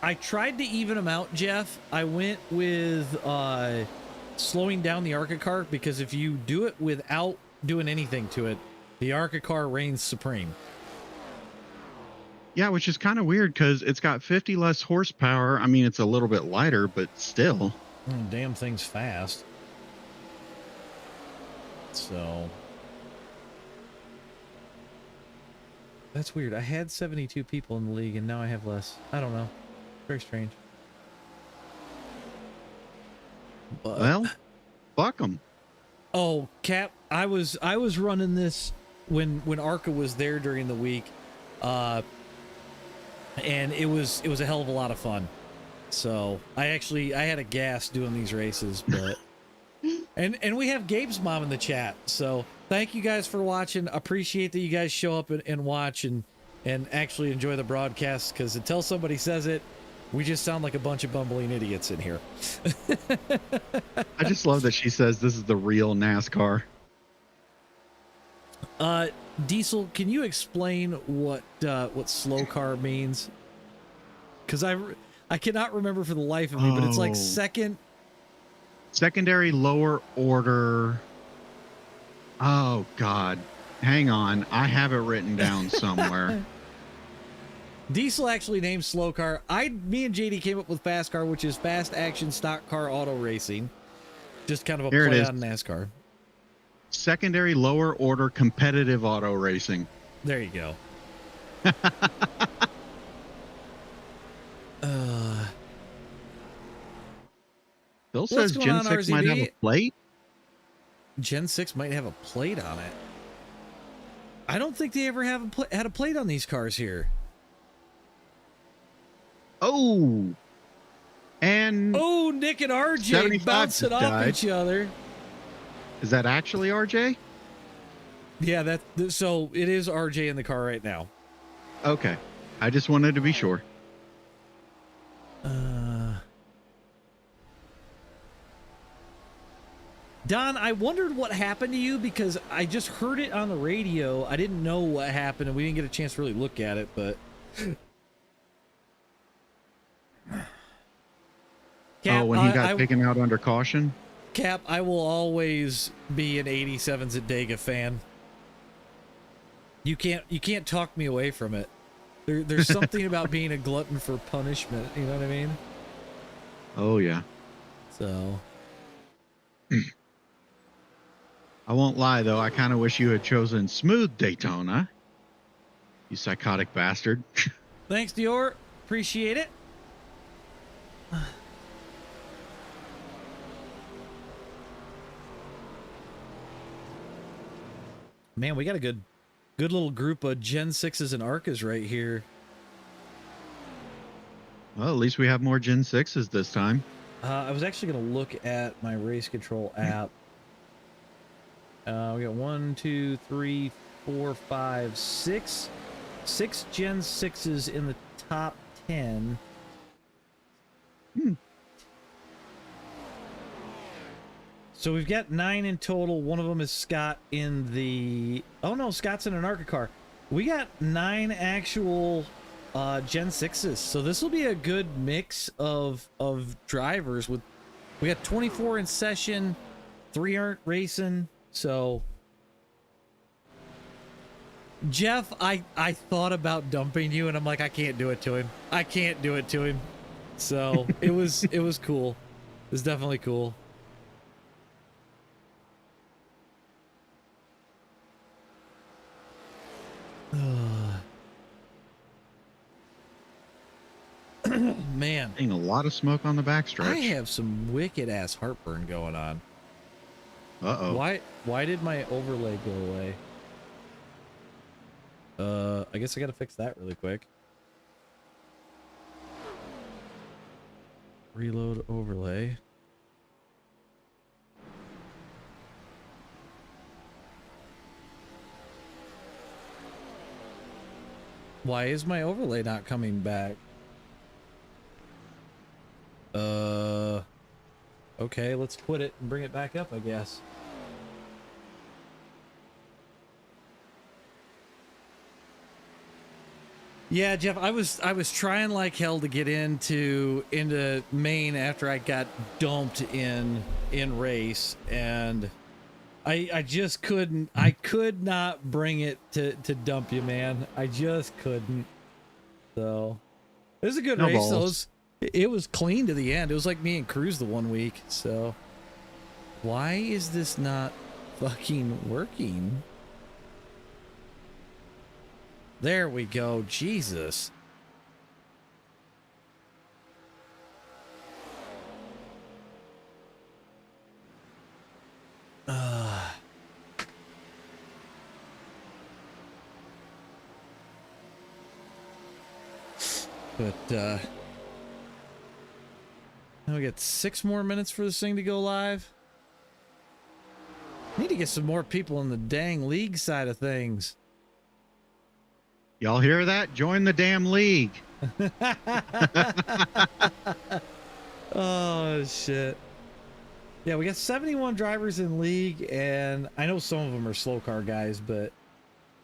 I tried to even them out, Jeff. I went with slowing down the ARCA car, because if you do it without doing anything to it, the ARCA car reigns supreme. Yeah, which is kind of weird because it's got 50 less horsepower. I mean, it's a little bit lighter, but still. Damn thing's fast. So. That's weird. I had 72 people in the league and now I have less. I don't know. Very strange. But, Well, fuck them. oh, Cap, I was running this when ARCA was there during the week. And it was a hell of a lot of fun. So I had a gas doing these races, but and we have Gabe's mom in the chat. So thank you guys for watching. Appreciate that you guys show up and watch and actually enjoy the broadcast, because until somebody says it, we just sound like a bunch of bumbling idiots in here. I just love that she says this is the real NASCAR. Diesel, can you explain what SLOCAR means? Because I cannot remember for the life of me, but it's like secondary lower order. Oh God, hang on, I have it written down somewhere. Diesel actually named SLOCAR. Me and JD came up with FASCAR, which is Fast Action Stock Car Auto Racing. Just kind of a play on NASCAR. Secondary lower order competitive auto racing. There you go. Bill says Gen 6 might have a plate. Gen 6 might have a plate on it. I don't think they ever had a plate on these cars here. Oh. And Nick and RJ bouncing off each other. Is that actually RJ? Yeah, so it is RJ in the car right now. Okay. I just wanted to be sure. Don, I wondered what happened to you, because I just heard it on the radio. I didn't know what happened, and we didn't get a chance to really look at it, but... Cap, when he got taken out under caution? Cap, I will always be an 87s at Dega fan. You can't talk me away from it. There's something about being a glutton for punishment, you know what I mean? Oh yeah. So I won't lie though, I kind of wish you had chosen smooth Daytona. You psychotic bastard. Thanks, Dior. Appreciate it. Man, we got a good little group of Gen 6s and ARCAs right here. Well, at least we have more Gen 6s this time. I was actually going to look at my race control app. We got 1, 2, 3, 4, 5, 6 Gen 6s in the top 10. So we've got 9 in total. One of them is Scott in the... Oh, no, Scott's in an ARCA car. We got 9 actual Gen 6s. So this will be a good mix of drivers. We got 24 in session, 3 aren't racing. So... Jeff, I thought about dumping you, and I'm like, I can't do it to him. I can't do it to him. So it was cool. It was definitely cool. Man, a lot of smoke on the backstretch. I have some wicked ass heartburn going on. Uh-oh. Why did my overlay go away? I guess I gotta fix that really quick. Reload overlay. Why is my overlay not coming back? Okay, let's quit it and bring it back up, I guess. Yeah, Jeff, I was trying like hell to get into Maine after I got dumped in race, and I just couldn't. I could not bring it to dump you, man. I just couldn't. So it was a good race. Though. It was clean to the end. It was like me and Cruz the one week. So why is this not fucking working? There we go. Jesus. But now we got 6 more minutes for this thing to go live. Need to get some more people in the dang league side of things. Y'all hear that? Join the damn league. Oh, shit. Yeah, we got 71 drivers in league, and I know some of them are slow car guys, but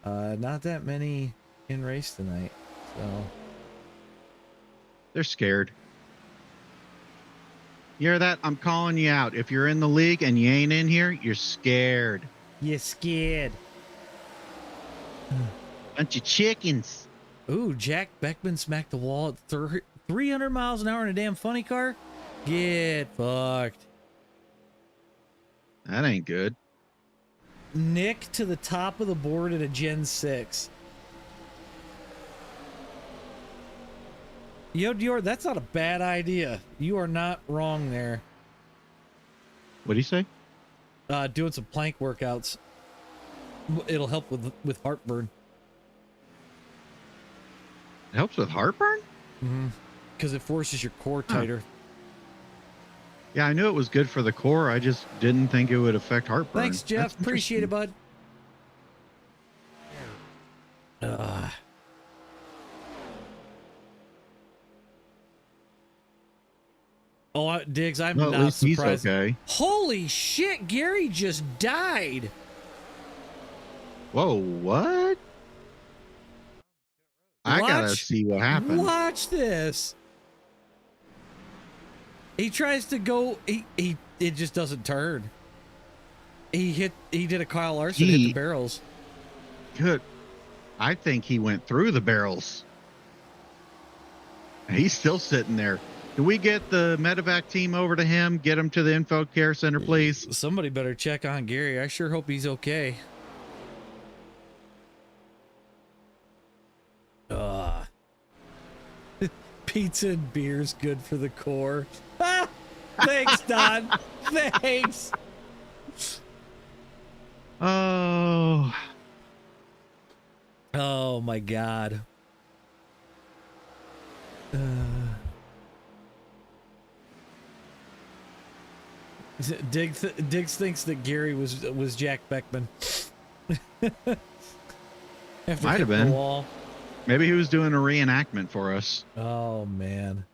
not that many in race tonight. So they're scared. You hear that? I'm calling you out. If you're in the league and you ain't in here, you're scared. You're scared. Bunch of chickens. Ooh, Jack Beckman smacked the wall at 300 miles an hour in a damn funny car? Get fucked. That ain't good. Nick to the top of the board at a Gen 6. Yo, Dior, that's not a bad idea. You are not wrong there. What do you say? Doing some plank workouts. It'll help with heartburn. It helps with heartburn? Mm-hmm. Because it forces your core tighter. Yeah, I knew it was good for the core. I just didn't think it would affect heartburn. Thanks, Jeff. That's Appreciate it, bud. Oh, Diggs, I'm well, not at least surprised. He's okay. Holy shit, Gary just died. Whoa, what? I gotta see what happened. Watch this. He tries to go. It just doesn't turn. He did a Kyle Larson, hit the barrels. Good. I think he went through the barrels. He's still sitting there. Can we get the medevac team over to him? Get him to the info care center, please. Somebody better check on Gary. I sure hope he's okay. Pizza and beer's good for the core. Ah, thanks, Don. Thanks. Oh my God. Diggs thinks that Gary was Jack Beckman. Might have been. Wall. Maybe he was doing a reenactment for us. Oh man.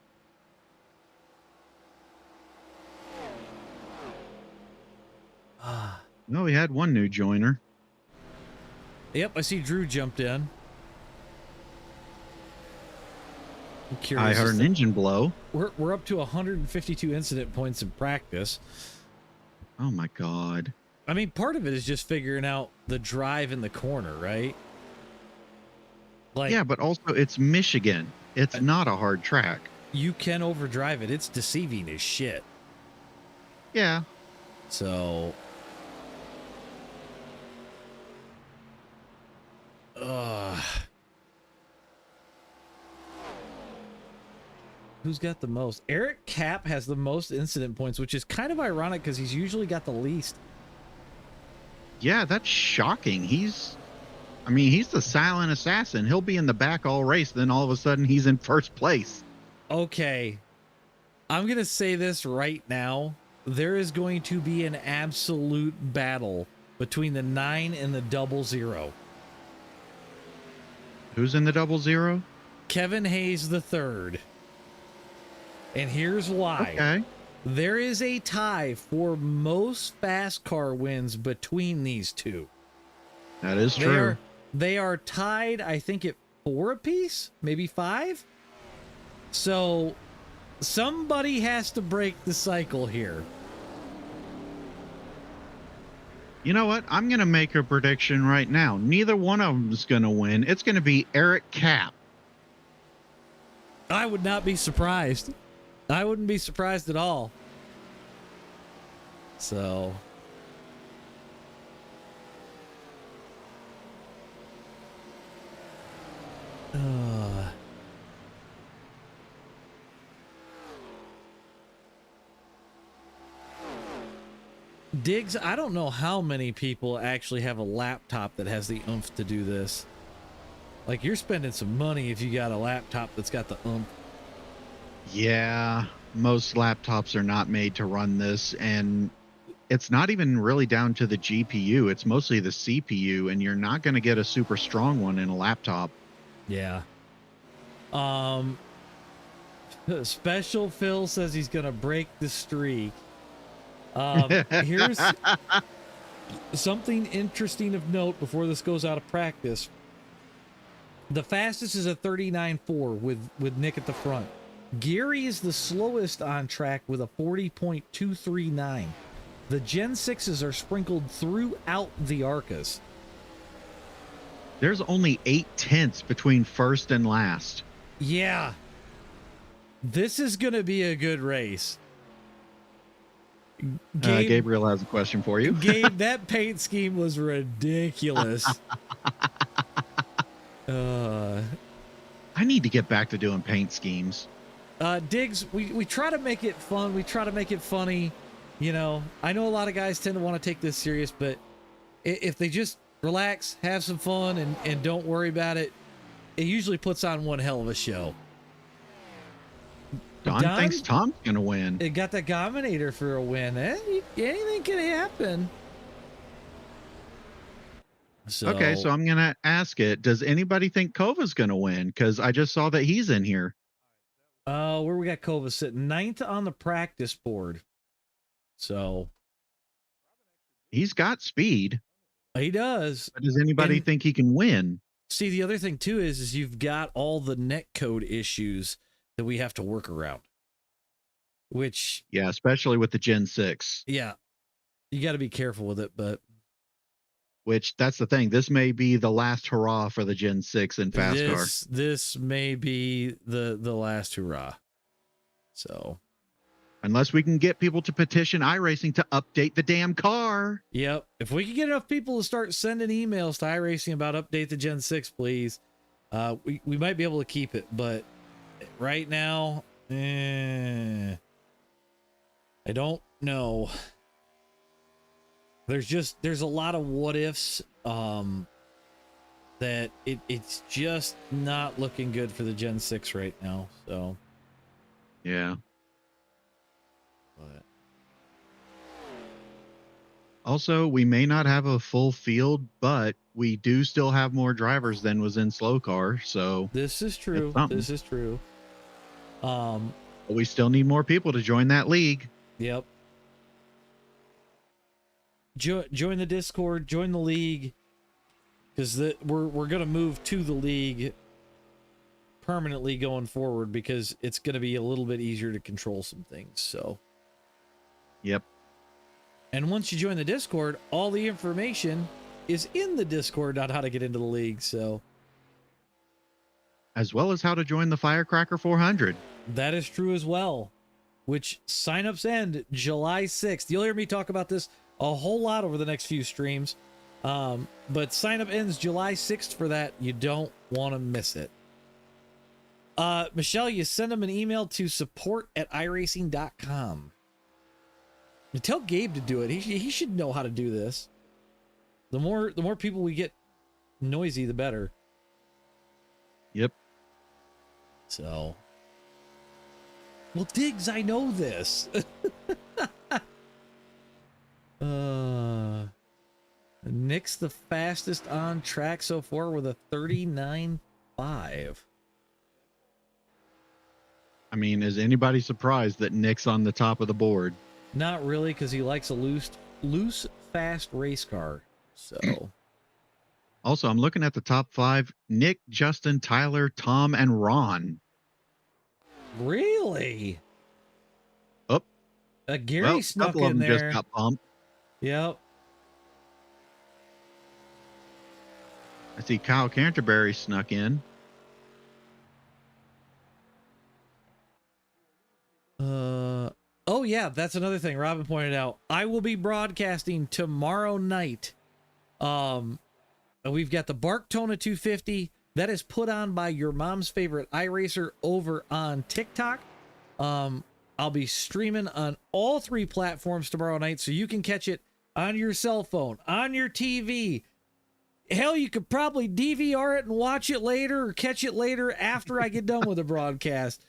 No, we had one new joiner. Yep, I see Drew jumped in. I'm curious. I heard an engine blow. We're up to 152 incident points in practice. Oh my God. I mean, part of it is just figuring out the drive in the corner, right? Like, yeah, but also it's Michigan. It's not a hard track. You can overdrive it. It's deceiving as shit. Yeah. So, who's got the most? Eric Cap has the most incident points, which is kind of ironic because he's usually got the least. Yeah, that's shocking. He's the silent assassin. He'll be in the back all race, then all of a sudden he's in first place. Okay. I'm going to say this right now. There is going to be an absolute battle between the 9 and the 00. Who's in the 00? Kevin Hayes the third. And here's why. Okay. There is a tie for most FASCAR wins between these two. That is true. They are tied, I think, at 4 apiece, maybe 5. So somebody has to break the cycle here. You know what? I'm going to make a prediction right now. Neither one of them is going to win. It's going to be Eric Cap. I would not be surprised. I wouldn't be surprised at all. So. Diggs, I don't know how many people actually have a laptop that has the oomph to do this. Like, you're spending some money if you got a laptop that's got the oomph. Yeah, most laptops are not made to run this, and it's not even really down to the GPU. It's mostly the CPU, and you're not going to get a super strong one in a laptop. Yeah. Special Phil says he's going to break the streak. Here's something interesting of note before this goes out of practice. The fastest is a 39.4 with Nick at the front. Gary is the slowest on track with a 40.239. The Gen 6s are sprinkled throughout the ARCAs. There's only 0.8 between first and last. Yeah. This is going to be a good race. Gabriel has a question for you. Gabe, that paint scheme was ridiculous. I need to get back to doing paint schemes. Diggs, we try to make it fun. We try to make it funny. You know, I know a lot of guys tend to want to take this serious, but if they just relax, have some fun, and don't worry about it, it usually puts on one hell of a show. Don thinks Tom's going to win. It got the Gominator for a win. Anything can happen. Okay, so I'm going to ask it. Does anybody think Kova's going to win? Because I just saw that he's in here. Where we got Kova sitting? 9th on the practice board. So. He's got speed. He does. But does anybody think he can win? See, the other thing, too, is you've got all the netcode issues that we have to work around. Which. Yeah, especially with the Gen 6. Yeah. You got to be careful with it, but. Which, that's the thing. This may be the last hurrah for the Gen 6 in FASCAR. This may be the last hurrah. So. Unless we can get people to petition iRacing to update the damn car. Yep. If we can get enough people to start sending emails to iRacing about update the Gen 6, please. We might be able to keep it, but right now, I don't know. There's a lot of what ifs that it's just not looking good for the Gen 6 right now. So yeah. But also, we may not have a full field, but we do still have more drivers than was in SLOCAR. So this is true. This is true. But we still need more people to join that league. Yep. Join the Discord, join the league, because we're going to move to the league permanently going forward because it's going to be a little bit easier to control some things. So, yep. And once you join the Discord, all the information is in the Discord on how to get into the league. So, as well as how to join the Firecracker 400. That is true as well. Which signups end July 6th. You'll hear me talk about this a whole lot over the next few streams. But sign up ends July 6th for that. You don't want to miss it. Michelle, you send them an email to support@iracing.com. You tell Gabe to do it. He should know how to do this. The more people we get noisy, the better. Yep. So Well, Diggs, I know this. Nick's the fastest on track so far with a 39.5. I mean, is anybody surprised that Nick's on the top of the board? Not really, because he likes a loose, fast race car. So. Also, I'm looking at the top 5. Nick, Justin, Tyler, Tom, and Ron. Really? Oh. Gary snuck a couple of in them there. just got pumped. Yep. I see Kyle Canterbury snuck in. Oh yeah, that's another thing Robin pointed out. I will be broadcasting tomorrow night. We've got the Barktona 250 that is put on by your mom's favorite iRacer over on TikTok. I'll be streaming on all 3 platforms tomorrow night, so you can catch it on your cell phone, on your TV. Hell, you could probably DVR it and watch it later or catch it later after I get done with the broadcast.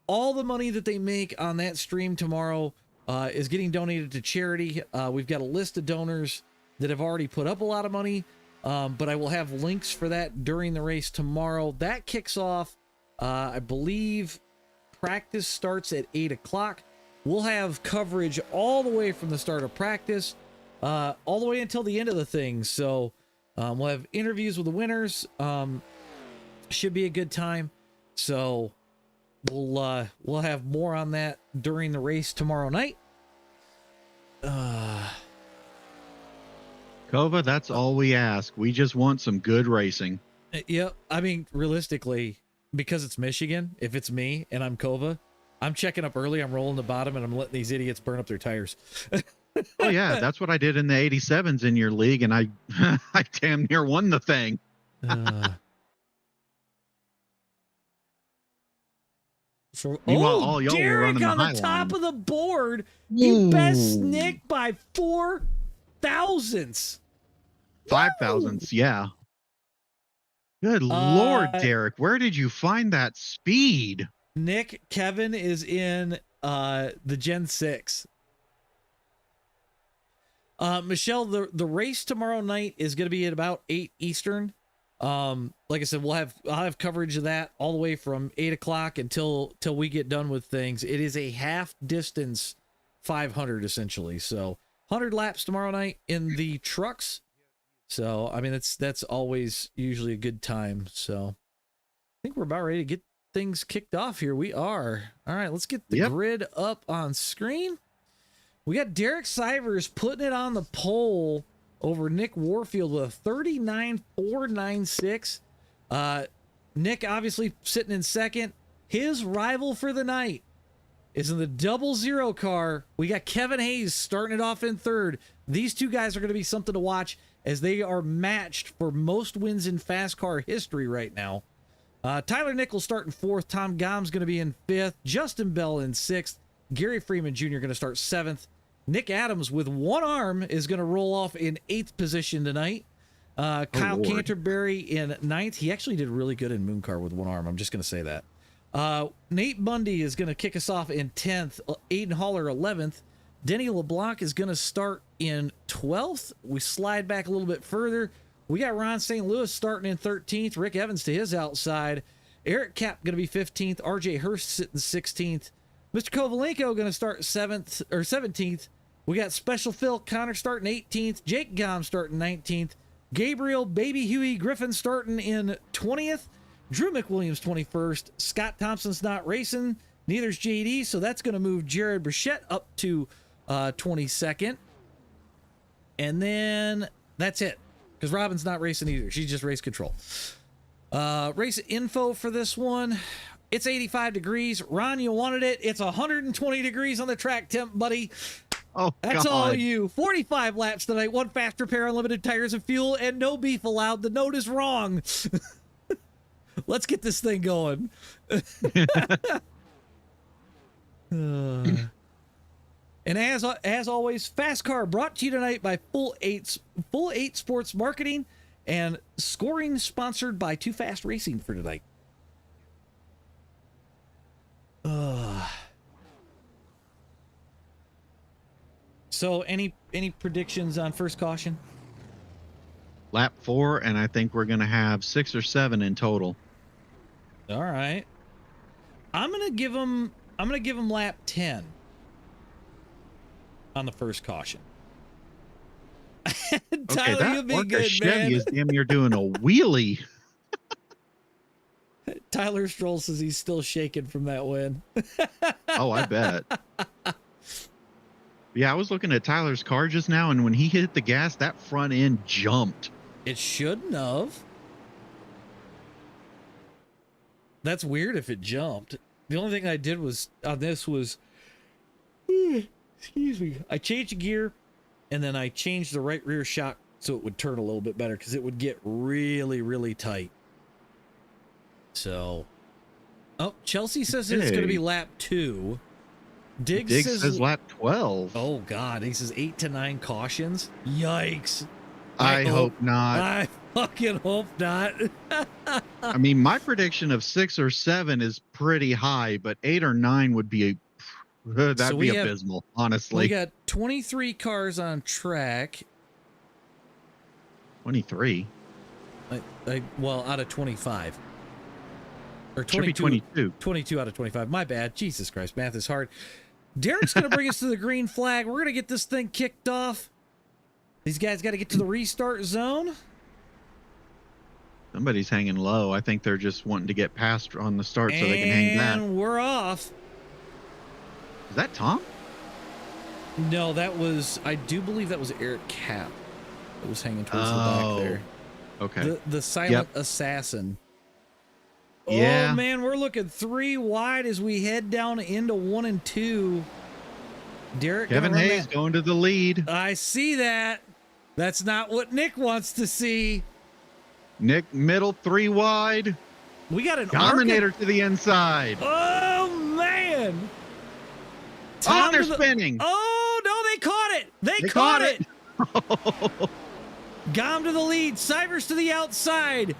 All the money that they make on that stream tomorrow is getting donated to charity. We've got a list of donors that have already put up a lot of money, but I will have links for that during the race tomorrow. That kicks off, I believe, practice starts at 8 o'clock. We'll have coverage all the way from the start of practice, all the way until the end of the thing. So we'll have interviews with the winners. Should be a good time. So we'll have more on that during the race tomorrow night. Kova, that's all we ask. We just want some good racing. Yep. I mean, realistically, because it's Michigan, if it's me and I'm Kova, I'm checking up early, I'm rolling the bottom, and I'm letting these idiots burn up their tires. Oh yeah, that's what I did in the 87s in your league, and I I damn near won the thing. Meanwhile, all y'all were Derek running the on the high top line. of the board. He best Nick by 4 thousandths. 5 thousandths, yeah. Good Lord, Derek, where did you find that speed? Nick, Kevin is in the Gen 6. Michelle, the race tomorrow night is going to be at about 8 Eastern. Like I said, I'll have coverage of that all the way from 8 o'clock till we get done with things. It is a half distance 500 essentially. So 100 laps tomorrow night in the trucks. So, I mean, that's always usually a good time. So I think we're about ready to get things kicked off here. We are. All right, let's get the grid up on screen. We got Derek Sivers putting it on the pole over Nick Warfield with a 39.496. Nick obviously sitting in second. His rival for the night is in the 00 car. We got Kevin Hayes starting it off in third. These two guys are going to be something to watch as they are matched for most wins in FASCAR history right now. Tyler Nichols starting fourth. Tom Gom's going to be in fifth. Justin Bell in sixth. Gary Freeman Jr. going to start seventh. Nick Adams with one arm is going to roll off in 8th position tonight. Kyle Canterbury in 9th. He actually did really good in Moon Car with one arm. I'm just going to say that. Nate Bundy is going to kick us off in 10th. Aiden Haller 11th. Denny LeBlanc is going to start in 12th. We slide back a little bit further. We got Ron St. Louis starting in 13th. Rick Evans to his outside. Eric Kapp going to be 15th. RJ Hurst sitting 16th. Mr. Kovalenko going to start 7th or 17th. We got Special Phil Connor starting 18th. Jake Gom starting 19th. Gabriel Baby Huey Griffin starting in 20th. Drew McWilliams 21st. Scott Thompson's not racing. Neither's JD, so that's going to move Jared Brichette up to 22nd. And then that's it, because Robin's not racing either. She's just race control. Race info for this one. It's 85 degrees. Ron, you wanted it. It's 120 degrees on the track temp, buddy. Oh, that's God. all you. 45 laps tonight. One fast repair, unlimited tires and fuel, and no beef allowed. The note is wrong. Let's get this thing going. And as always, FASCAR brought to you tonight by Full 8 Sports Marketing, and scoring sponsored by Too Fast Racing for tonight. So any predictions on first caution? Lap 4, and I think we're going to have 6 or 7 in total. All right. I'm gonna give him lap 10 on the first caution. Tyler, Okay, you'll that be Orca good, Chevy man. is damn near doing a wheelie. Tyler Stroll says he's still shaking from that win. Oh, I bet. Yeah, I was looking at Tyler's car just now, and when he hit the gas, that front end jumped. It shouldn't have. That's weird if it jumped. The only thing I did was on this was, excuse me, I changed the gear and then I changed the right rear shock so it would turn a little bit better because it would get really, really tight. So, oh, Chelsea says that it's going to be lap 2. Diggs says lap 12. Oh God, he says 8 to 9 cautions. Yikes! I hope not. I fucking hope not. I mean, my prediction of 6 or 7 is pretty high, but 8 or 9 would be that'd be abysmal, honestly. We got 23 cars on track. 23. Well, out of 25. Or Should be 22. 22 out of 25. My bad. Jesus Christ, math is hard. Derek's going to bring us to the green flag. We're going to get this thing kicked off. These guys got to get to the restart zone. Somebody's hanging low. I think they're just wanting to get past on the start so they can hang back. And we're off. Is that Tom? No, that was, I do believe that was Eric Cap that was hanging towards the back there. Okay. The silent assassin. Yeah. Oh, man, we're looking 3 wide as we head down into 1 and 2. Derek, Kevin Hayes going to the lead. I see that. That's not what Nick wants to see. Nick, middle, 3 wide. We got an Dominator to the inside. Oh, man. Oh, they're spinning. Oh, no, they caught it. They caught it. Gom to the lead. Cybers to the outside.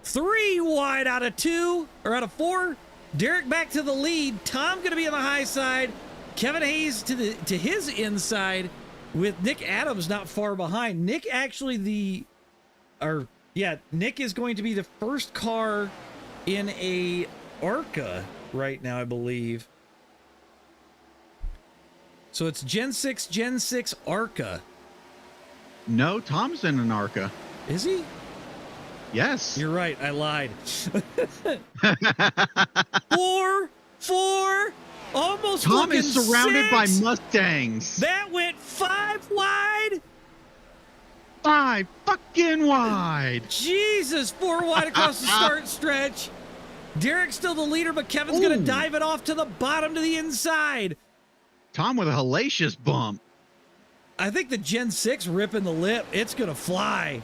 3 wide out of 2, or out of 4. Derek back to the lead. Tom going to be on the high side. Kevin Hayes to his inside, with Nick Adams not far behind. Nick Nick is going to be the first car in a ARCA right now, I believe. So it's Gen 6 ARCA. No, Tom's in an ARCA. Is he? Yes. You're right. I lied. 4. Almost. Tom is surrounded 6. by Mustangs. That went 5 wide. 5 fucking wide. Jesus, 4 wide across the start stretch. Derek's still the leader, but Kevin's going to dive it off to the bottom to the inside. Tom with a hellacious bump. I think the Gen 6 ripping the lip. It's going to fly.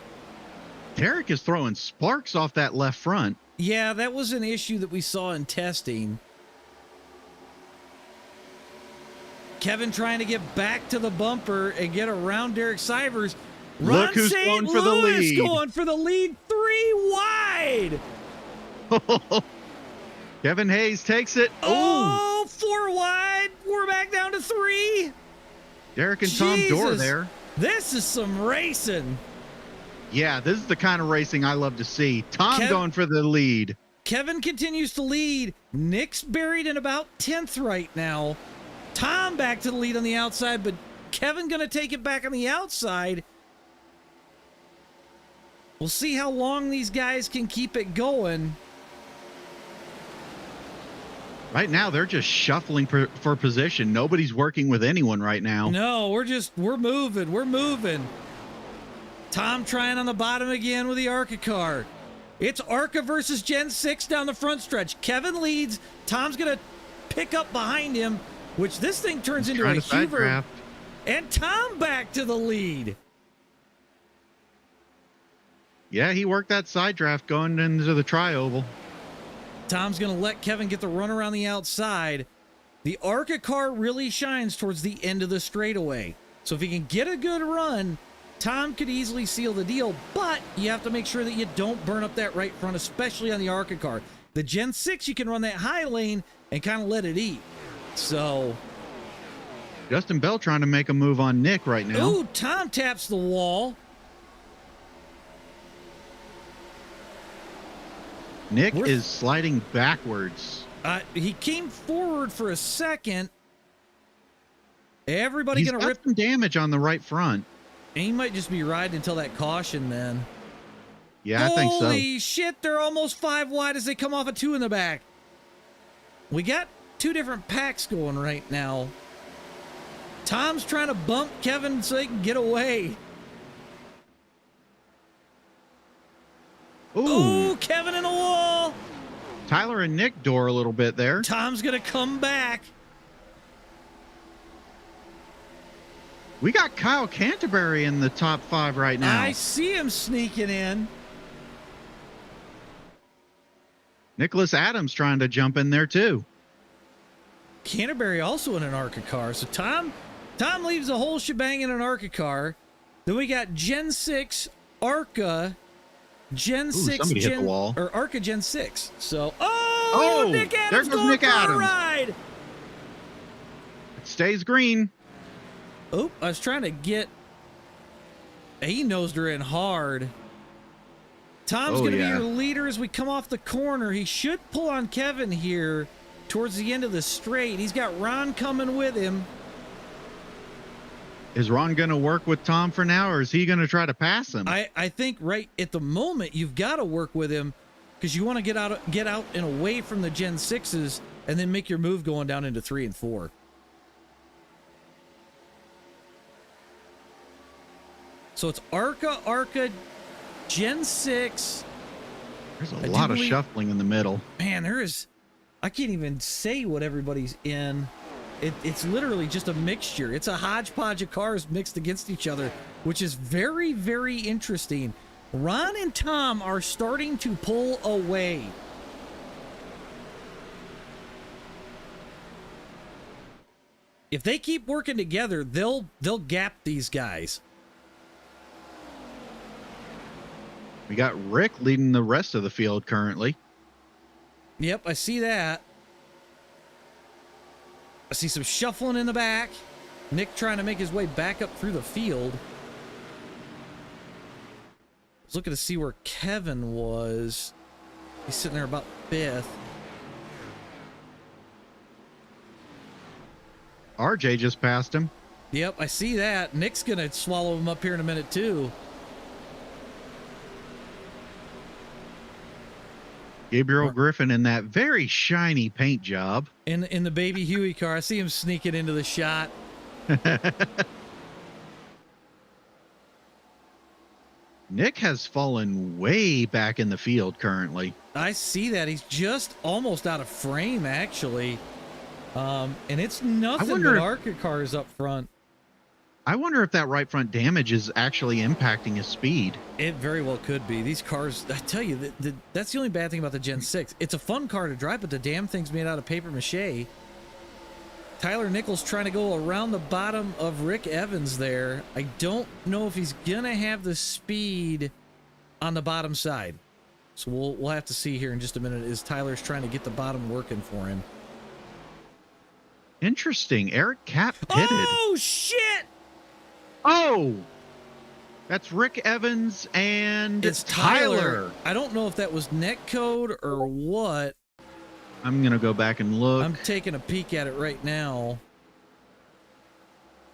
Derek is throwing sparks off that left front. Yeah, that was an issue that we saw in testing. Kevin trying to get back to the bumper and get around Derek Sivers. Look who's going for the lead. Going for the lead. 3 wide. Kevin Hayes takes it. Oh, 4 wide. We're back down to 3. Derek and Tom Dorr there. This is some racing. Yeah, this is the kind of racing I love to see. Tom going for the lead. Kevin continues to lead. Nick's buried in about 10th right now. Tom back to the lead on the outside, but Kevin going to take it back on the outside. We'll see how long these guys can keep it going. Right now, they're just shuffling for position. Nobody's working with anyone right now. No, we're moving. We're moving. Tom trying on the bottom again with the ARCA car. It's ARCA versus Gen 6 down the front stretch. Kevin leads. Tom's going to pick up behind him, which this thing turns into a Hoover. And Tom back to the lead. Yeah, he worked that side draft going into the tri-oval. Tom's going to let Kevin get the run around the outside. The ARCA car really shines towards the end of the straightaway. So if he can get a good run, Tom could easily seal the deal, but you have to make sure that you don't burn up that right front, especially on the ARCA car. The Gen 6, you can run that high lane and kind of let it eat. So Justin Bell trying to make a move on Nick right now. Ooh, Tom taps the wall. Nick is sliding backwards. He came forward for a second. Everybody He's gonna got rip some damage on the right front. And he might just be riding until that caution then. Yeah, I think so. Holy shit, they're almost 5 wide as they come off a 2 in the back. We got 2 different packs going right now. Tom's trying to bump Kevin so they can get away. Ooh, Kevin in the wall. Tyler and Nick door a little bit there. Tom's going to come back. We got Kyle Canterbury in the top 5 right now. I see him sneaking in. Nicholas Adams trying to jump in there too. Canterbury also in an ARCA car. So Tom leaves the whole shebang in an ARCA car. Then we got Gen 6 ARCA, Gen 6 somebody hit the wall. Or ARCA Gen 6. So Nick Adams there goes going Nick for Adams. a ride. It stays green. Oh, I was trying to get. He nosed her in hard. Tom's going to be your leader as we come off the corner. He should pull on Kevin here towards the end of the straight. He's got Ron coming with him. Is Ron going to work with Tom for now, or is he going to try to pass him? I think right at the moment you've got to work with him because you want to get out and away from the Gen 6s and then make your move going down into 3 and 4. So it's ARCA, Gen 6. There's a lot of shuffling in the middle. Man, I can't even say what everybody's in. It's literally just a mixture. It's a hodgepodge of cars mixed against each other, which is very, very interesting. Ron and Tom are starting to pull away. If they keep working together, they'll gap these guys. We got Rick leading the rest of the field currently. Yep, I see that. I see some shuffling in the back. Nick trying to make his way back up through the field. I was looking to see where Kevin was. He's sitting there about 5th. RJ just passed him. Yep, I see that. Nick's going to swallow him up here in a minute, too. Gabriel Griffin in that very shiny paint job. In the baby Huey car. I see him sneaking into the shot. Nick has fallen way back in the field currently. I see that. He's just almost out of frame, actually. And it's nothing but ARCA cars up front. I wonder if that right front damage is actually impacting his speed. It very well could be. These cars, I tell you, that's the only bad thing about the Gen 6. It's a fun car to drive, but the damn thing's made out of paper mache. Tyler Nichols trying to go around the bottom of Rick Evans there. I don't know if he's going to have the speed on the bottom side. So we'll have to see here in just a minute as Tyler's trying to get the bottom working for him. Interesting. Eric Cap pitted. Oh, shit! Oh! That's Rick Evans and it's Tyler. I don't know if that was netcode or what. I'm going to go back and look. I'm taking a peek at it right now.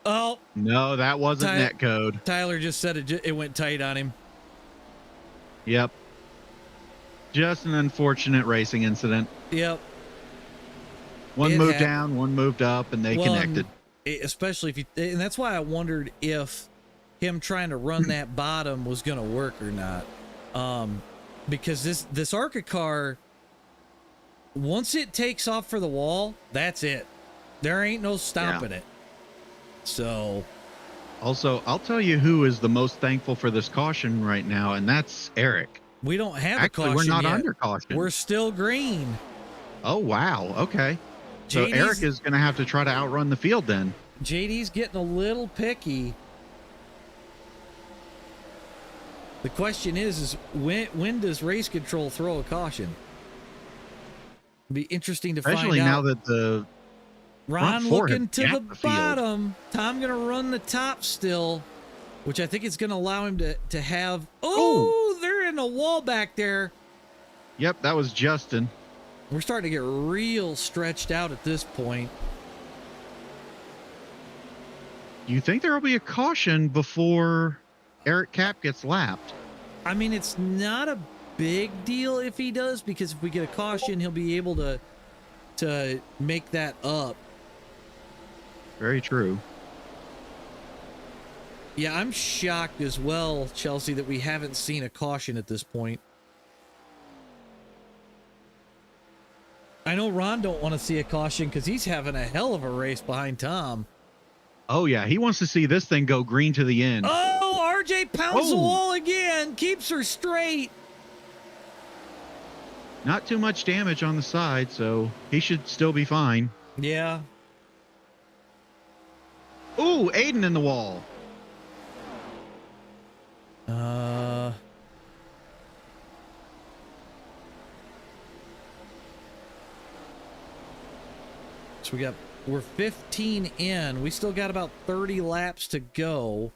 Oh. No, that wasn't netcode. Tyler just said it went tight on him. Yep. Just an unfortunate racing incident. Yep. One moved down, one moved up, and they connected. Especially if you, and that's why I wondered if him trying to run that bottom was going to work or not. Because this ARCA car, once it takes off for the wall, that's it. There ain't no stopping it. So. Also, I'll tell you who is the most thankful for this caution right now, and that's Eric. We don't have a caution we're not yet. under caution. We're still green. Oh, wow. Okay. So Eric is going to have to try to outrun the field then. JD's getting a little picky. The question is when does race control throw a caution? It'd be interesting to find out. Especially now that Ron four looking have to the gapped the field. bottom. Tom gonna run the top still, which I think it's gonna allow him to have. Oh, they're in the wall back there. Yep, that was Justin. We're starting to get real stretched out at this point. You think there will be a caution before Eric Cap gets lapped? I mean, it's not a big deal if he does, because if we get a caution, he'll be able to make that up. Very true. Yeah, I'm shocked as well, Chelsea, that we haven't seen a caution at this point. I know Ron don't want to see a caution because he's having a hell of a race behind Tom. Oh, yeah. He wants to see this thing go green to the end. Oh, RJ pounds the wall again. Keeps her straight. Not too much damage on the side, so he should still be fine. Yeah. Ooh, Aiden in the wall. So we're 15 in. We still got about 30 laps to go.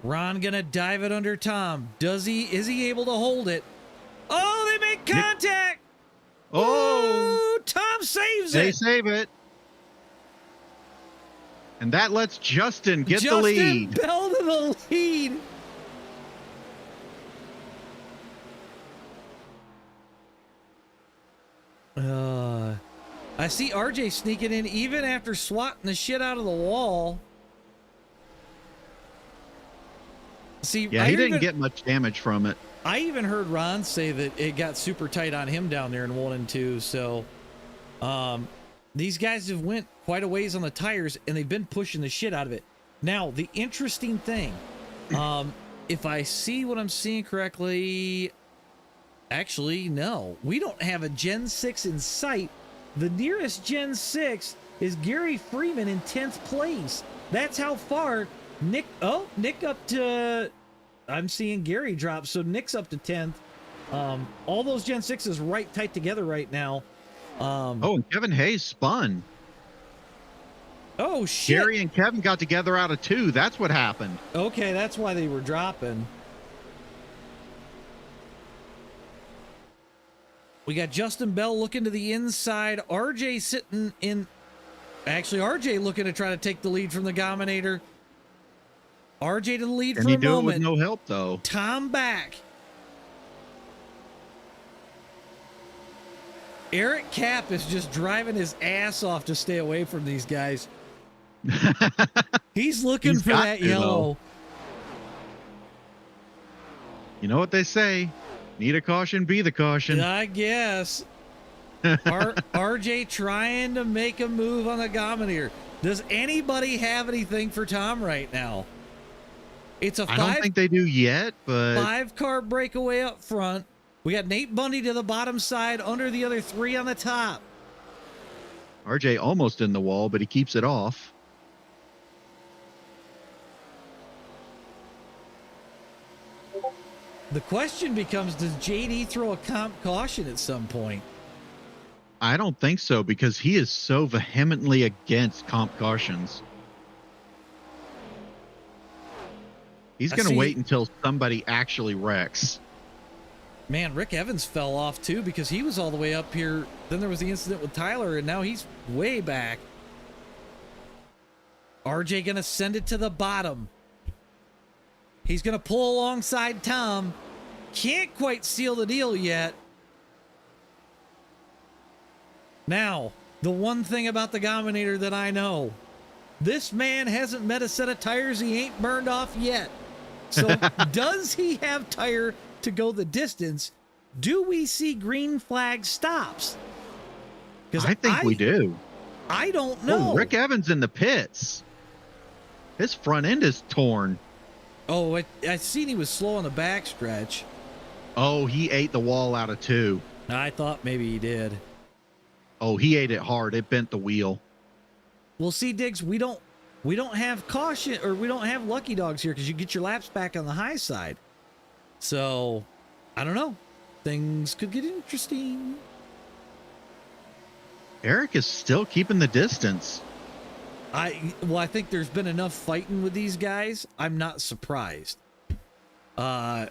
Ron gonna dive it under Tom. Is he able to hold it? Oh, they make contact. Oh, Tom saves it. They save it. And that lets Justin get the lead. Justin Bell to the lead. I see RJ sneaking in even after swatting the shit out of the wall. See, yeah, he didn't get much damage from it. I even heard Ron say that it got super tight on him down there in 1 and 2. So, these guys have went quite a ways on the tires, and they've been pushing the shit out of it. Now, the interesting thing, if I see what I'm seeing correctly, actually, no, we don't have a Gen 6 in sight. The nearest Gen 6 is Gary Freeman in 10th place. That's how far Nick up to, I'm seeing Gary drop, so Nick's up to 10th. All those Gen 6s right tight together right now. And Kevin Hayes spun. Oh, shit. Gary and Kevin got together out of 2. That's what happened. Okay, that's why they were dropping. We got Justin Bell looking to the inside. RJ sitting in. Actually, RJ looking to try to take the lead from the Gominator. RJ to the lead for a moment. Can he do it with no help, though? Tom back. Eric Cap is just driving his ass off to stay away from these guys. He's looking for that yellow. You know what they say? Need a caution, be the caution. I guess. RJ trying to make a move on the Gominator. Does anybody have anything for Tom right now? It's a I don't think they do yet, but 5-car breakaway up front. We got Nate Bundy to the bottom side, under the other 3 on the top. RJ almost in the wall, but he keeps it off. The question becomes, does JD throw a comp caution at some point? I don't think so, because he is so vehemently against comp cautions. He's going to wait until somebody actually wrecks. Man, Rick Evans fell off too because he was all the way up here. Then there was the incident with Tyler, and now he's way back. RJ going to send it to the bottom. He's going to pull alongside Tom. Can't quite seal the deal yet. Now, the one thing about the Gominator that I know, this man hasn't met a set of tires he ain't burned off yet. So does he have tire to go the distance? Do we see green flag stops? Because I think we do. I don't know. Oh, Rick Evans in the pits. His front end is torn. Oh, I seen he was slow on the backstretch. Oh, he ate the wall out of 2. I thought maybe he did. Oh, he ate it hard. It bent the wheel. Well, see, Diggs, we don't have caution, or we don't have lucky dogs here because you get your laps back on the high side. So, I don't know. Things could get interesting. Eric is still keeping the distance. I think there's been enough fighting with these guys. I'm not surprised. It'll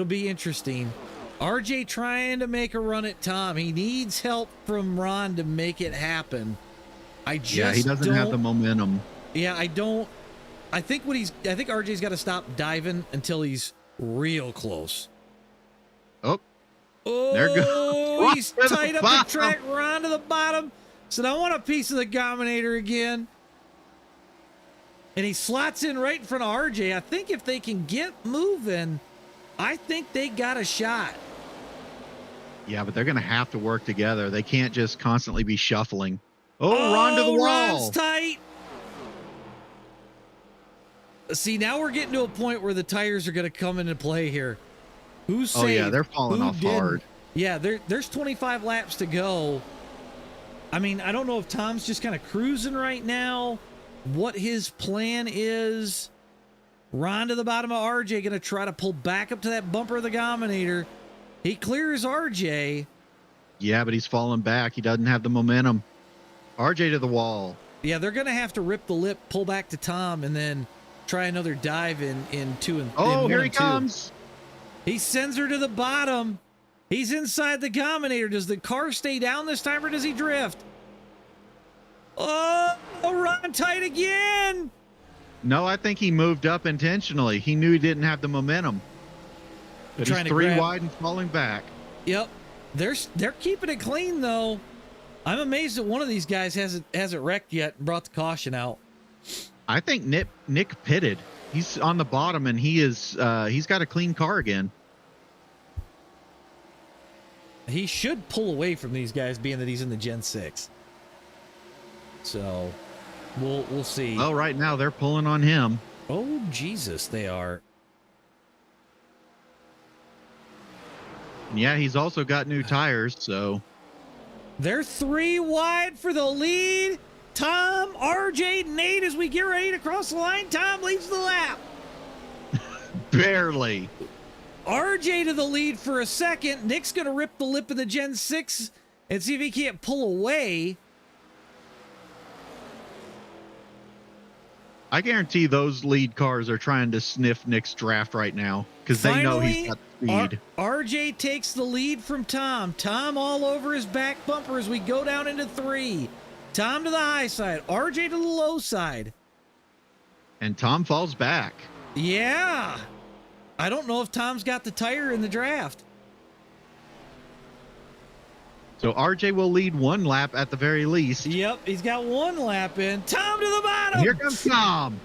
be interesting. RJ trying to make a run at Tom. He needs help from Ron to make it happen. He doesn't have the momentum. Yeah, I think RJ's got to stop diving until he's real close. Oh, there goes. He's tied up the track. Ron to the bottom. Said, I want a piece of the Gominator again. And he slots in right in front of RJ. I think if they can get moving, I think they got a shot. Yeah, but they're going to have to work together. They can't just constantly be shuffling. Oh, Ron to the wall. Ron's tight. See, now we're getting to a point where the tires are going to come into play here. Who's saved? Oh, yeah, they're falling off hard. Yeah, there's 25 laps to go. I mean, I don't know if Tom's just kind of cruising right now, what his plan is. Ron to the bottom of RJ, going to try to pull back up to that bumper of the Gominator. He clears RJ. Yeah, but he's falling back. He doesn't have the momentum. RJ to the wall. Yeah, they're going to have to rip the lip, pull back to Tom, and then try another dive in two and oh, in here one he and comes. He sends her to the bottom. He's inside the Gominator. Does the car stay down this time or does he drift? Oh, Ron tight again. No, I think he moved up intentionally. He knew he didn't have the momentum. But he's three wide and falling back. Yep. They're keeping it clean though. I'm amazed that one of these guys hasn't wrecked yet and brought the caution out. I think Nick pitted. He's on the bottom and he's got a clean car again. He should pull away from these guys being that he's in the Gen 6. So we'll see. Well, right now they're pulling on him. Oh, Jesus, they are. Yeah, he's also got new tires, so. They're 3 wide for the lead. Tom, RJ, Nate, as we get ready to cross the line, Tom leads the lap. Barely. RJ to the lead for a second. Nick's going to rip the lip of the Gen 6 and see if he can't pull away. I guarantee those lead cars are trying to sniff Nick's draft right now because they know he's got the speed. RJ takes the lead from Tom. Tom all over his back bumper as we go down into 3. Tom to the high side, RJ to the low side. And Tom falls back. Yeah. I don't know if Tom's got the tire in the draft. So RJ will lead 1 lap at the very least. Yep, he's got 1 lap in. Tom to the bottom. Here comes Tom.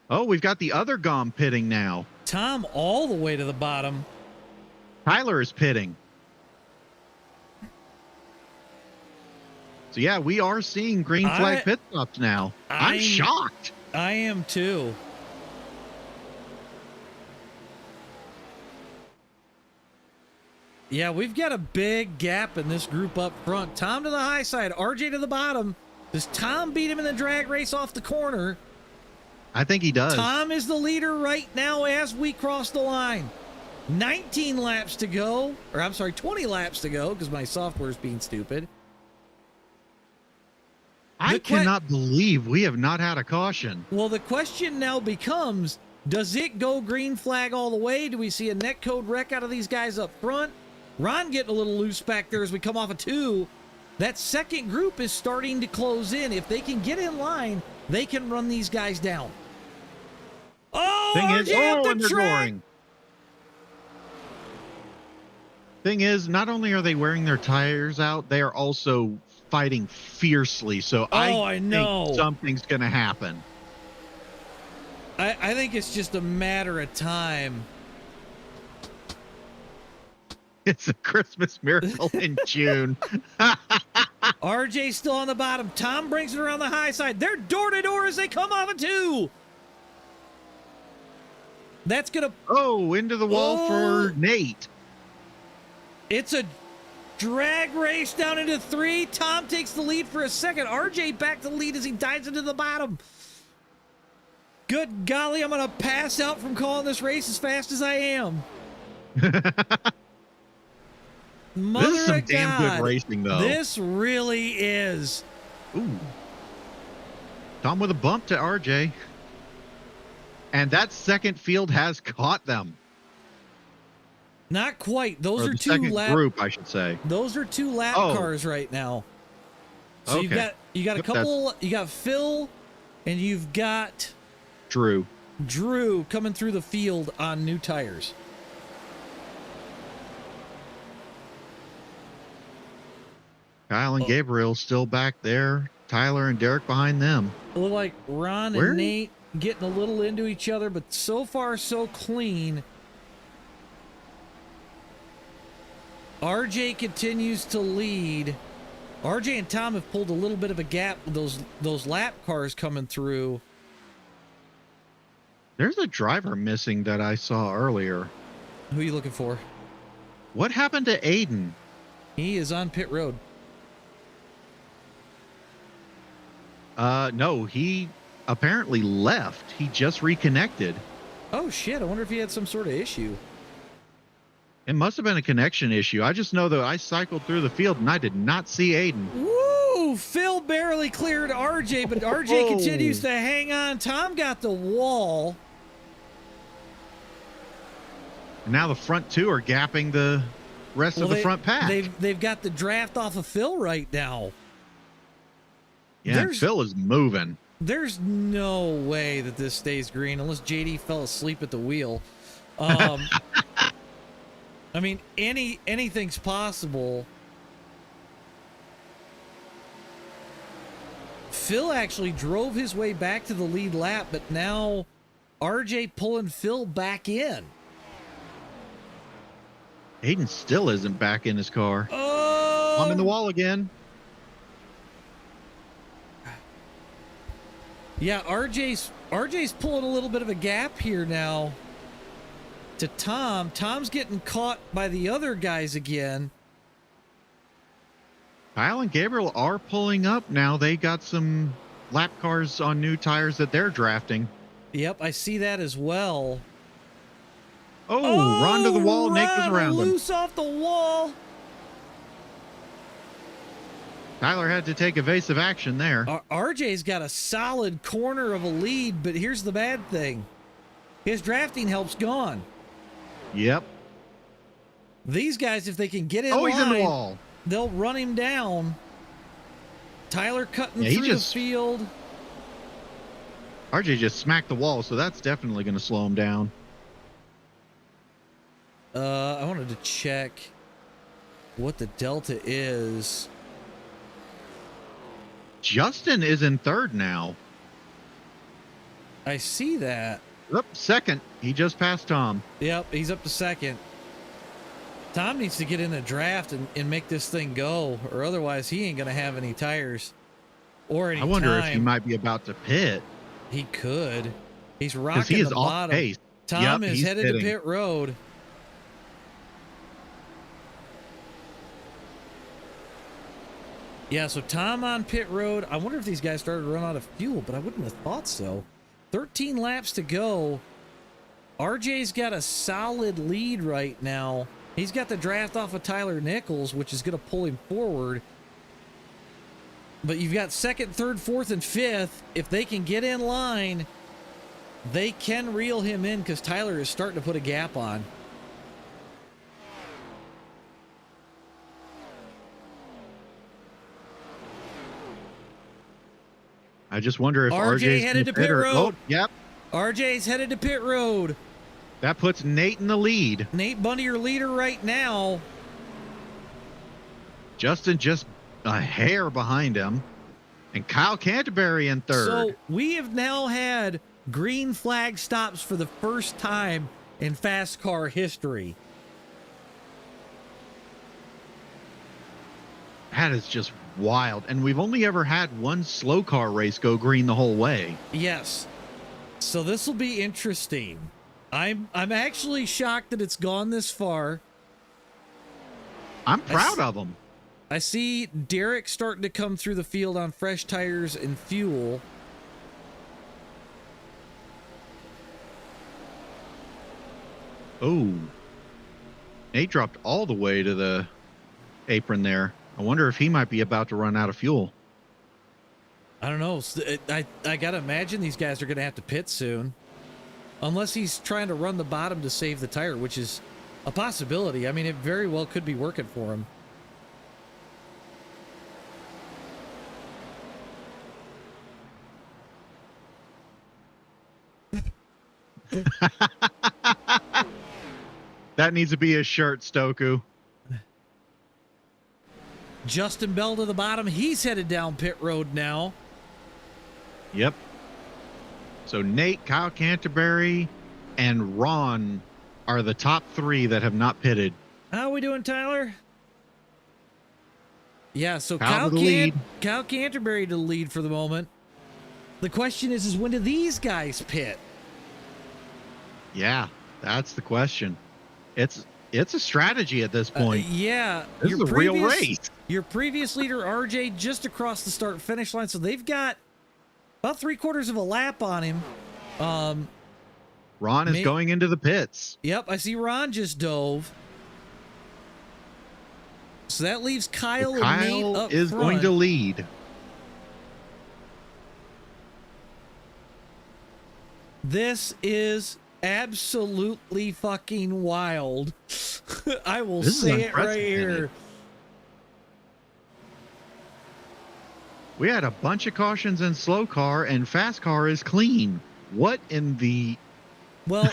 Oh, we've got the other Gom pitting now. Tom all the way to the bottom. Tyler is pitting. So yeah, we are seeing green flag pit stops now. I'm shocked. I am too. Yeah, we've got a big gap in this group up front. Tom to the high side, RJ to the bottom. Does Tom beat him in the drag race off the corner? I think he does. Tom is the leader right now as we cross the line. 19 laps to go. Or I'm sorry, 20 laps to go because my software is being stupid. I cannot believe we have not had a caution. Well, the question now becomes, does it go green flag all the way? Do we see a netcode wreck out of these guys up front? Ron getting a little loose back there as we come off of 2. That second group is starting to close in. If they can get in line, they can run these guys down. Oh, RJ up the track. Thing is, not only are they wearing their tires out, they are also fighting fiercely. So I know think something's going to happen. I think it's just a matter of time. It's a Christmas miracle in June. RJ's still on the bottom. Tom brings it around the high side. They're door to door as they come off of 2. That's going to... into the wall for Nate. It's a drag race down into 3. Tom takes the lead for a second. RJ back to the lead as he dives into the bottom. Good golly, I'm going to pass out from calling this race as fast as I am. Mother This is some of damn God. good racing, though. This really is. Ooh. Tom with a bump to RJ. And that second field has caught them. Not quite. Those Or are the two second lap. group, I should say. Those are two lap Oh. cars right now. So Okay. you got a Yep, couple. You got Phil, and you've got Drew. Drew coming through the field on new tires. Kyle and Gabriel still back there. Tyler and Derek behind them. It looked like Ron Where? and Nate getting a little into each other, but so far so clean. RJ continues to lead. RJ and Tom have pulled a little bit of a gap with those lap cars coming through. There's a driver missing that I saw earlier. Who are you looking for? What happened to Aiden? He is on pit road. No, he apparently left. He just reconnected. Oh shit, I wonder if he had some sort of issue. It must have been a connection issue. I just know that I cycled through the field and I did not see Aiden. Woo! Phil barely cleared RJ, but RJ continues to hang on. Tom got the wall. And now the front two are gapping the rest of the front pack. They've got the draft off of Phil right now. Yeah, and Phil is moving. There's no way that this stays green unless JD fell asleep at the wheel. I mean, anything's possible. Phil actually drove his way back to the lead lap, but now RJ pulling Phil back in. Aiden still isn't back in his car. Oh! I'm in the wall again. Yeah, RJ's pulling a little bit of a gap here now to Tom. Tom's getting caught by the other guys again. Kyle and Gabriel are pulling up now. They got some lap cars on new tires that they're drafting. Yep, I see that as well. Oh, Ron to the wall. Nate goes around them. Loose off the wall. Tyler had to take evasive action there. RJ's got a solid corner of a lead, but here's the bad thing. His drafting help's gone. Yep. These guys, if they can get in Oh, line, he's in the wall. they'll run him down. Tyler cutting through the field. RJ just smacked the wall, so that's definitely going to slow him down. I wanted to check what the delta is. Justin is in third now. I see that. Up second. He just passed Tom. Yep, he's up to second. Tom needs to get in a draft and make this thing go, or otherwise he ain't going to have any tires or any I wonder time. if he might be about to pit. He could. He's rocking he is the off bottom. pace. Tom Yep, is he's headed pitting. to pit road. Yeah, so Tom on pit road. I wonder if these guys started to run out of fuel, but I wouldn't have thought so. 13 laps to go. RJ's got a solid lead right now. He's got the draft off of Tyler Nichols, which is going to pull him forward. But you've got second, third, fourth, and fifth. If they can get in line, they can reel him in because Tyler is starting to put a gap on. I just wonder if RJ RJ's headed to gonna pit or- road. Oh, yep. RJ's headed to pit road. That puts Nate in the lead. Nate Bundy, your leader right now. Justin just a hair behind him. And Kyle Canterbury in third. So we have now had green flag stops for the first time in FASCAR history. That is just wild. And we've only ever had one slow car race go green the whole way. Yes. So this will be interesting. I'm actually shocked that it's gone this far. I'm proud of them. I see Derek starting to come through the field on fresh tires and fuel. Oh, Nate dropped all the way to the apron there. I wonder if he might be about to run out of fuel. I don't know. I gotta imagine these guys are gonna have to pit soon, unless he's trying to run the bottom to save the tire, which is a possibility. I mean, it very well could be working for him. That needs to be a shirt, Stoku. Justin Bell to the bottom. He's headed down pit road now. Yep. So Nate, Kyle Canterbury, and Ron are the top 3 that have not pitted. How are we doing, Tyler? Yeah, so Kyle Canterbury to the lead for the moment. The question is when do these guys pit? Yeah, that's the question. It's a strategy at this point. Yeah. This is a real race. Your previous leader, RJ, just across the start finish line. So they've got about 3/4 of a lap on him. Ron is going into the pits. Yep, I see Ron just dove. So that leaves Kyle and Nate up is front. going to lead. This is absolutely fucking wild. I will say it right here. We had a bunch of cautions in SLOCAR, and FASCAR is clean. What in the... Well,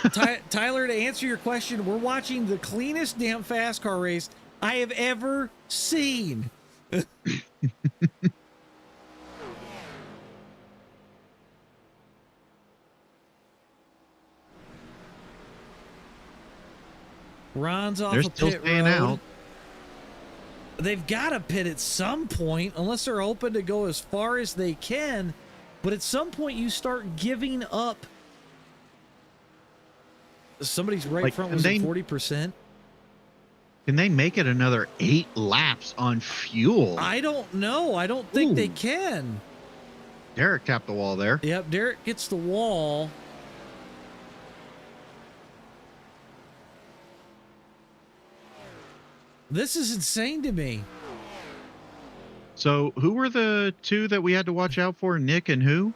Tyler, to answer your question, we're watching the cleanest damn FASCAR race I have ever seen. Ron's off They're a still pit staying road. out. They've got to pit at some point, unless they're open to go as far as they can. But at some point, you start giving up. Somebody's right front was at 40%. Can they make it another 8 laps on fuel? I don't know. I don't think they can. Derek tapped the wall there. Yep, Derek gets the wall. This is insane to me. So who were the 2 that we had to watch out for? Nick and who?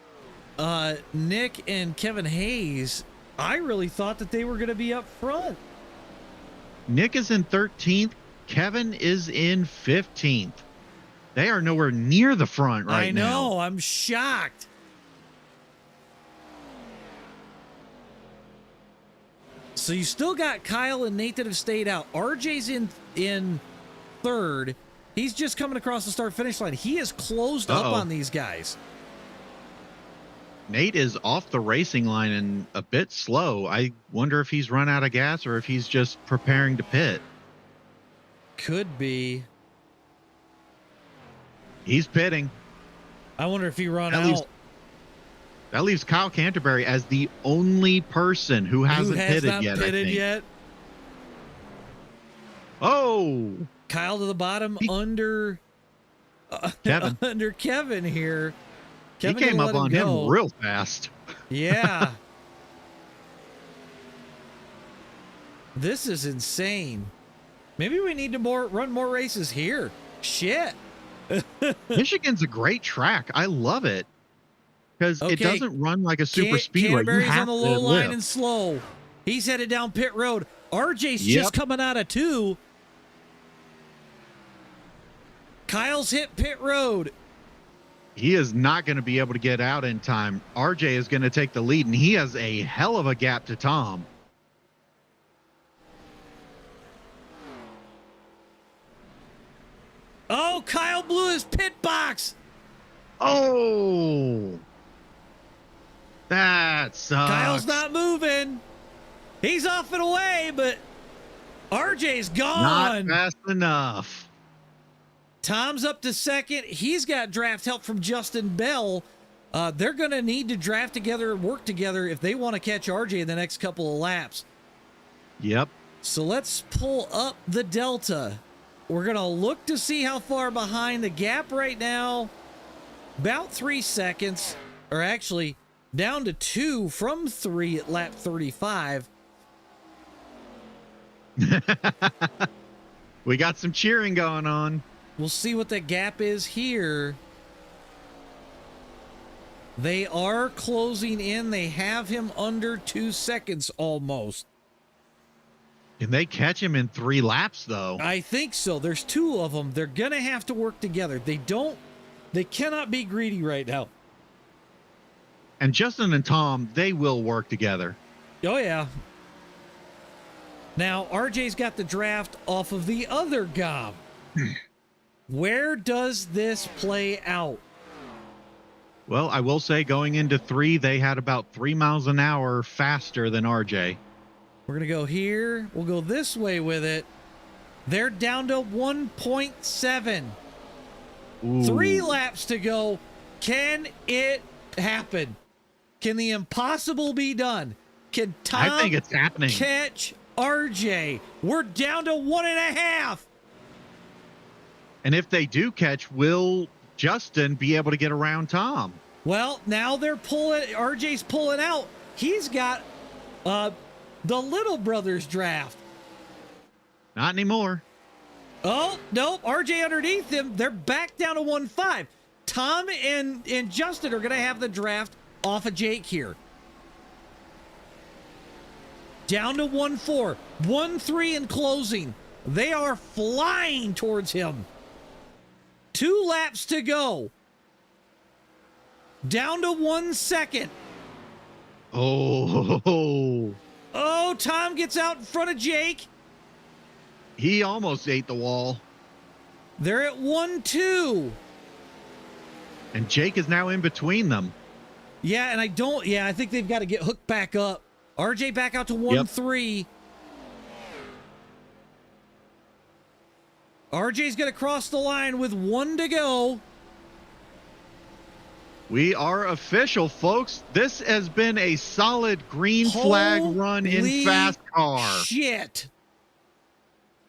Nick and Kevin Hayes. I really thought that they were going to be up front. Nick is in 13th. Kevin is in 15th. They are nowhere near the front right now. I know. I'm shocked. So you still got Kyle and Nate that have stayed out. RJ's in 3rd. He's just coming across the start finish line. He is closed up on these guys. Nate is off the racing line and a bit slow. I wonder if he's run out of gas or if he's just preparing to pit. Could be. He's pitting. I wonder if he run out. That leaves Kyle Canterbury as the only person who hasn't pitted yet. Oh, Kyle to the bottom under Kevin. under Kevin here. He came up on him real fast. Yeah. This is insane. Maybe we need to run more races here. Shit. Michigan's a great track. I love it. Because it doesn't run like a super speedway. Canterbury's on the low line and slow. He's headed down pit road. RJ's just coming out of 2. Kyle's hit pit road. He is not going to be able to get out in time. RJ is going to take the lead, and he has a hell of a gap to Tom. Oh, Kyle blew his pit box. Oh. That sucks. Kyle's not moving. He's off and away, but RJ's gone. Not fast enough. Tom's up to 2nd. He's got draft help from Justin Bell. They're going to need to draft together and work together if they want to catch RJ in the next couple of laps. Yep. So let's pull up the Delta. We're going to look to see how far behind the gap right now. About 3 seconds, or actually down to 2 from 3 at lap 35. We got some cheering going on. We'll see what the gap is here. They are closing in. They have him under 2 seconds almost. Can they catch him in 3 laps, though? I think so. There's 2 of them. They're going to have to work together. They cannot be greedy right now. And Justin and Tom, they will work together. Oh, yeah. Now, RJ's got the draft off of the other gob. Where does this play out? Well, I will say going into 3, they had about 3 miles an hour faster than RJ. We're going to go here. We'll go this way with it. They're down to 1.7. Ooh. 3 laps to go. Can it happen? Can the impossible be done? Can Tom I think it's happening. catch RJ? We're down to 1.5. And if they do catch, will Justin be able to get around Tom? Well, now they're pulling. RJ's pulling out. He's got the little brother's draft. Not anymore. Oh, nope. RJ underneath him. They're back down to 1.5. Tom and Justin are going to have the draft off of Jake here. Down to 1.4. 1.3 in closing. They are flying towards him. 2 laps to go. Down to 1 second. Oh, Oh, Tom gets out in front of Jake. he almost ate the wall. They're at 1.2. And Jake is now in between them. Yeah, and I think they've got to get hooked back up. RJ back out to 1.3. RJ's going to cross the line with 1 to go. We are official, folks. This has been a solid green flag run in Holy FASCAR. Shit.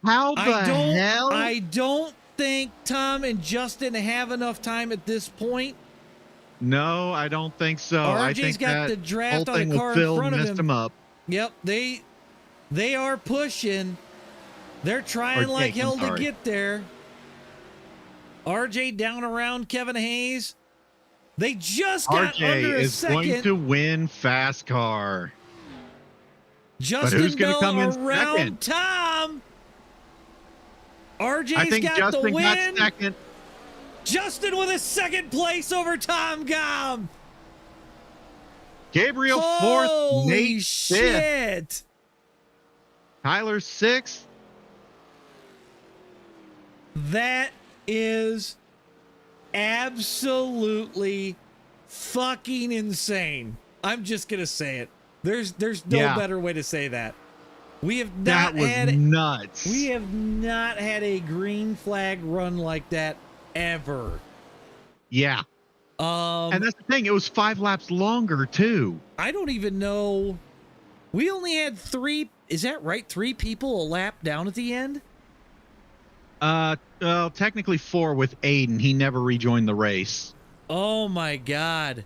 How the hell? I don't think Tom and Justin have enough time at this point. No, I don't think so. I RJ's think got that the draft whole on thing the with car in Phil front of messed him. him up. Yep, they are pushing. They're trying Or like Jake, hell I'm to sorry. get there. RJ down around Kevin Hayes. They just got RJ under a is second. going to win FASCAR. Justin who's gonna Bell come in around second? Tom. RJ's I think got Justin the win. got second. Justin with a second place over Tom Gom. Gabriel Holy fourth. Nate fifth. shit. Tyler sixth. That is absolutely fucking insane. I'm just gonna say it. There's no Yeah. better way to say that. We have That not was had nuts. we have not had a green flag run like that ever. Yeah. And that's the thing. It was 5 laps longer, too. I don't even know. We only had 3. Is that right? 3 people a lap down at the end? Well, technically 4 with Aiden. He never rejoined the race. Oh my God.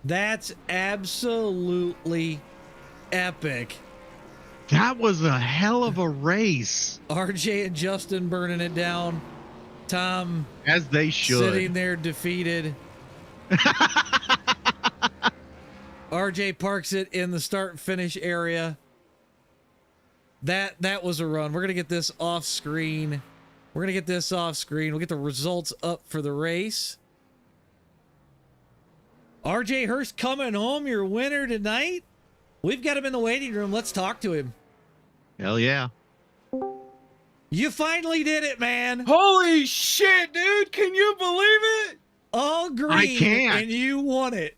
That's absolutely epic. That was a hell of a race. RJ and Justin burning it down. Tom As they should. sitting there defeated. RJ parks it in the start and finish area. That was a run. We're going to get this off screen. We'll get the results up for the race. RJ Hurst coming home, your winner tonight. We've got him in the waiting room. Let's talk to him. Hell yeah. You finally did it, man. Holy shit, dude. Can you believe it? All green. I can't. And you won it.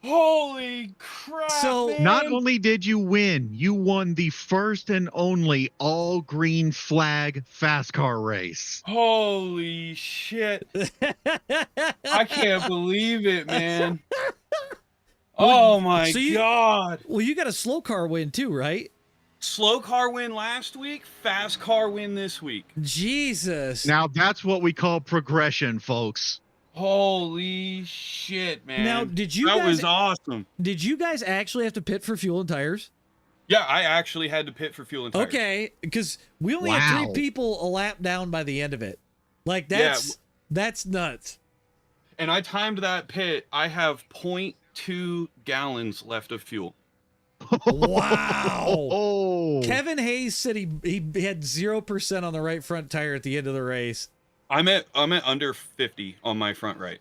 Holy crap. So, man. Not only did you win, you won the first and only all green flag FASCAR race. Holy shit. I can't believe it, man. Oh my God. Well, you got a slow car win too, right? Slow car win last week, fast car win this week. Jesus. Now that's what we call progression, folks. Holy shit, man. Now, did you that guys, was awesome. Did you guys actually have to pit for fuel and tires? Yeah, I actually had to pit for fuel and tires. Okay, because we only had 3 Wow. people a lap down by the end of it. Like that's nuts. And I timed that pit. I have 0.2 gallons left of fuel. Wow. Oh, Kevin Hayes said he had 0% on the right front tire at the end of the race. I'm at under 50 on my front right.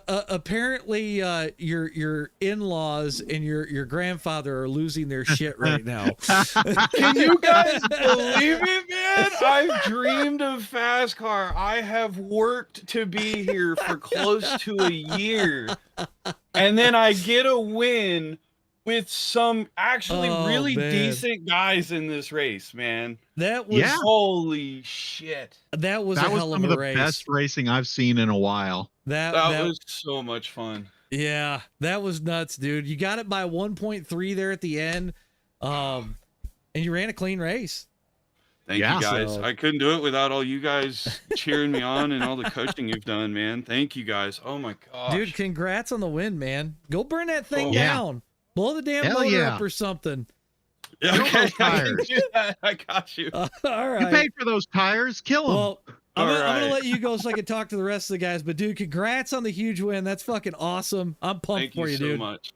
Apparently, your in-laws and your grandfather are losing their shit right now. Can you guys believe it, man? I've dreamed of FASCAR. I have worked to be here for close to a year. And then I get a win with some actually really man. decent guys in this race, man. That was Holy shit. that was that a was hell some of of a the race. best racing I've seen in a while. That was so much fun. Yeah, that was nuts, dude. You got it by 1.3 there at the end, and you ran a clean race. Thank Yeah. you guys. So- I couldn't do it without all you guys cheering me on and all the coaching you've done, man. Thank you guys. Oh my gosh. Dude, congrats on the win, man. Go burn that thing Oh. Yeah. down. Blow the damn Hell motor yeah. up or something. Yeah, Kill okay, those I can tires. do that. I got you. All You right. paid for those tires. Kill them. Well, I'm All gonna right. let you go so I can talk to the rest of the guys. But dude, congrats on the huge win. That's fucking awesome. I'm pumped Thank for you you, so dude. much.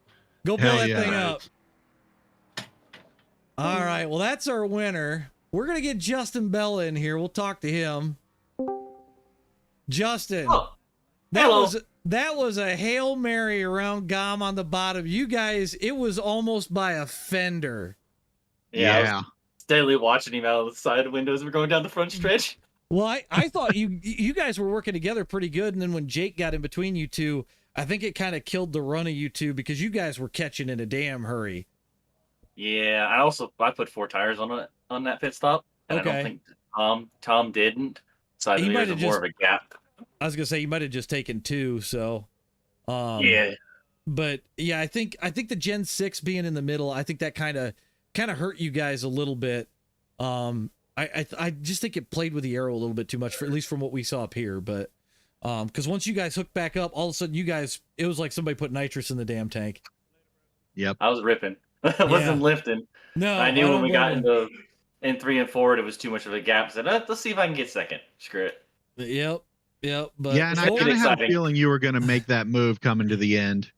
Go blow Hell that yeah. thing up. All right. Well, that's our winner. We're gonna get Justin Bell in here. We'll talk to him. Justin, Oh, that hello. was a Hail Mary around Gom on the bottom. You guys, it was almost by a fender. Yeah, I was steadily watching him out of the side windows. We're going down the front stretch. Well, I thought you guys were working together pretty good, and then when Jake got in between you two, I think it kind of killed the run of you two because you guys were catching in a damn hurry. Yeah, I put 4 tires on that pit stop, and I Okay. don't think Tom didn't. So I He think might there's have more of a gap. I was gonna say you might have just taken 2, so Yeah, But yeah, I think the Gen 6 being in the middle, I think that kind of hurt you guys a little bit. I just think it played with the arrow a little bit too much, for at least from what we saw up here. But because once you guys hooked back up, all of a sudden it was like somebody put nitrous in the damn tank. Yep. I was ripping. I wasn't lifting. No, I knew when we got blame into in 3 and 4, it was too much of a gap. I said, let's see if I can get second. Screw it. you. Yep. But Yeah, and I Well, kind of had a exciting. feeling you were going to make that move coming to the end.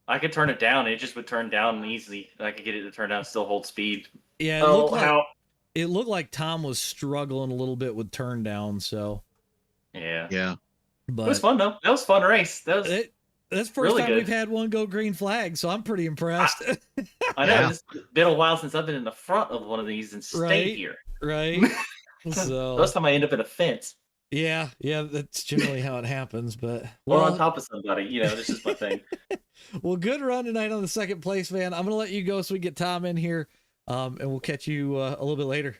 I could turn it down. It just would turn down easily. I could get it to turn down and still hold speed. yeah, it looked like Tom was struggling a little bit with turn down. So Yeah. Yeah. but It was fun though. That was a fun race. That was that's the first really time good. we've had one go green flag, so I'm pretty impressed. I know Yeah. it's been a while since I've been in the front of one of these and stayed Right. here. Right. So Most time I end up in a fence yeah, that's generally how it happens. But or on well, top of somebody. You know, this is my thing. well, good run tonight on the second place, man. I'm gonna let you go so we get Tom in here, and we'll catch you a little bit later.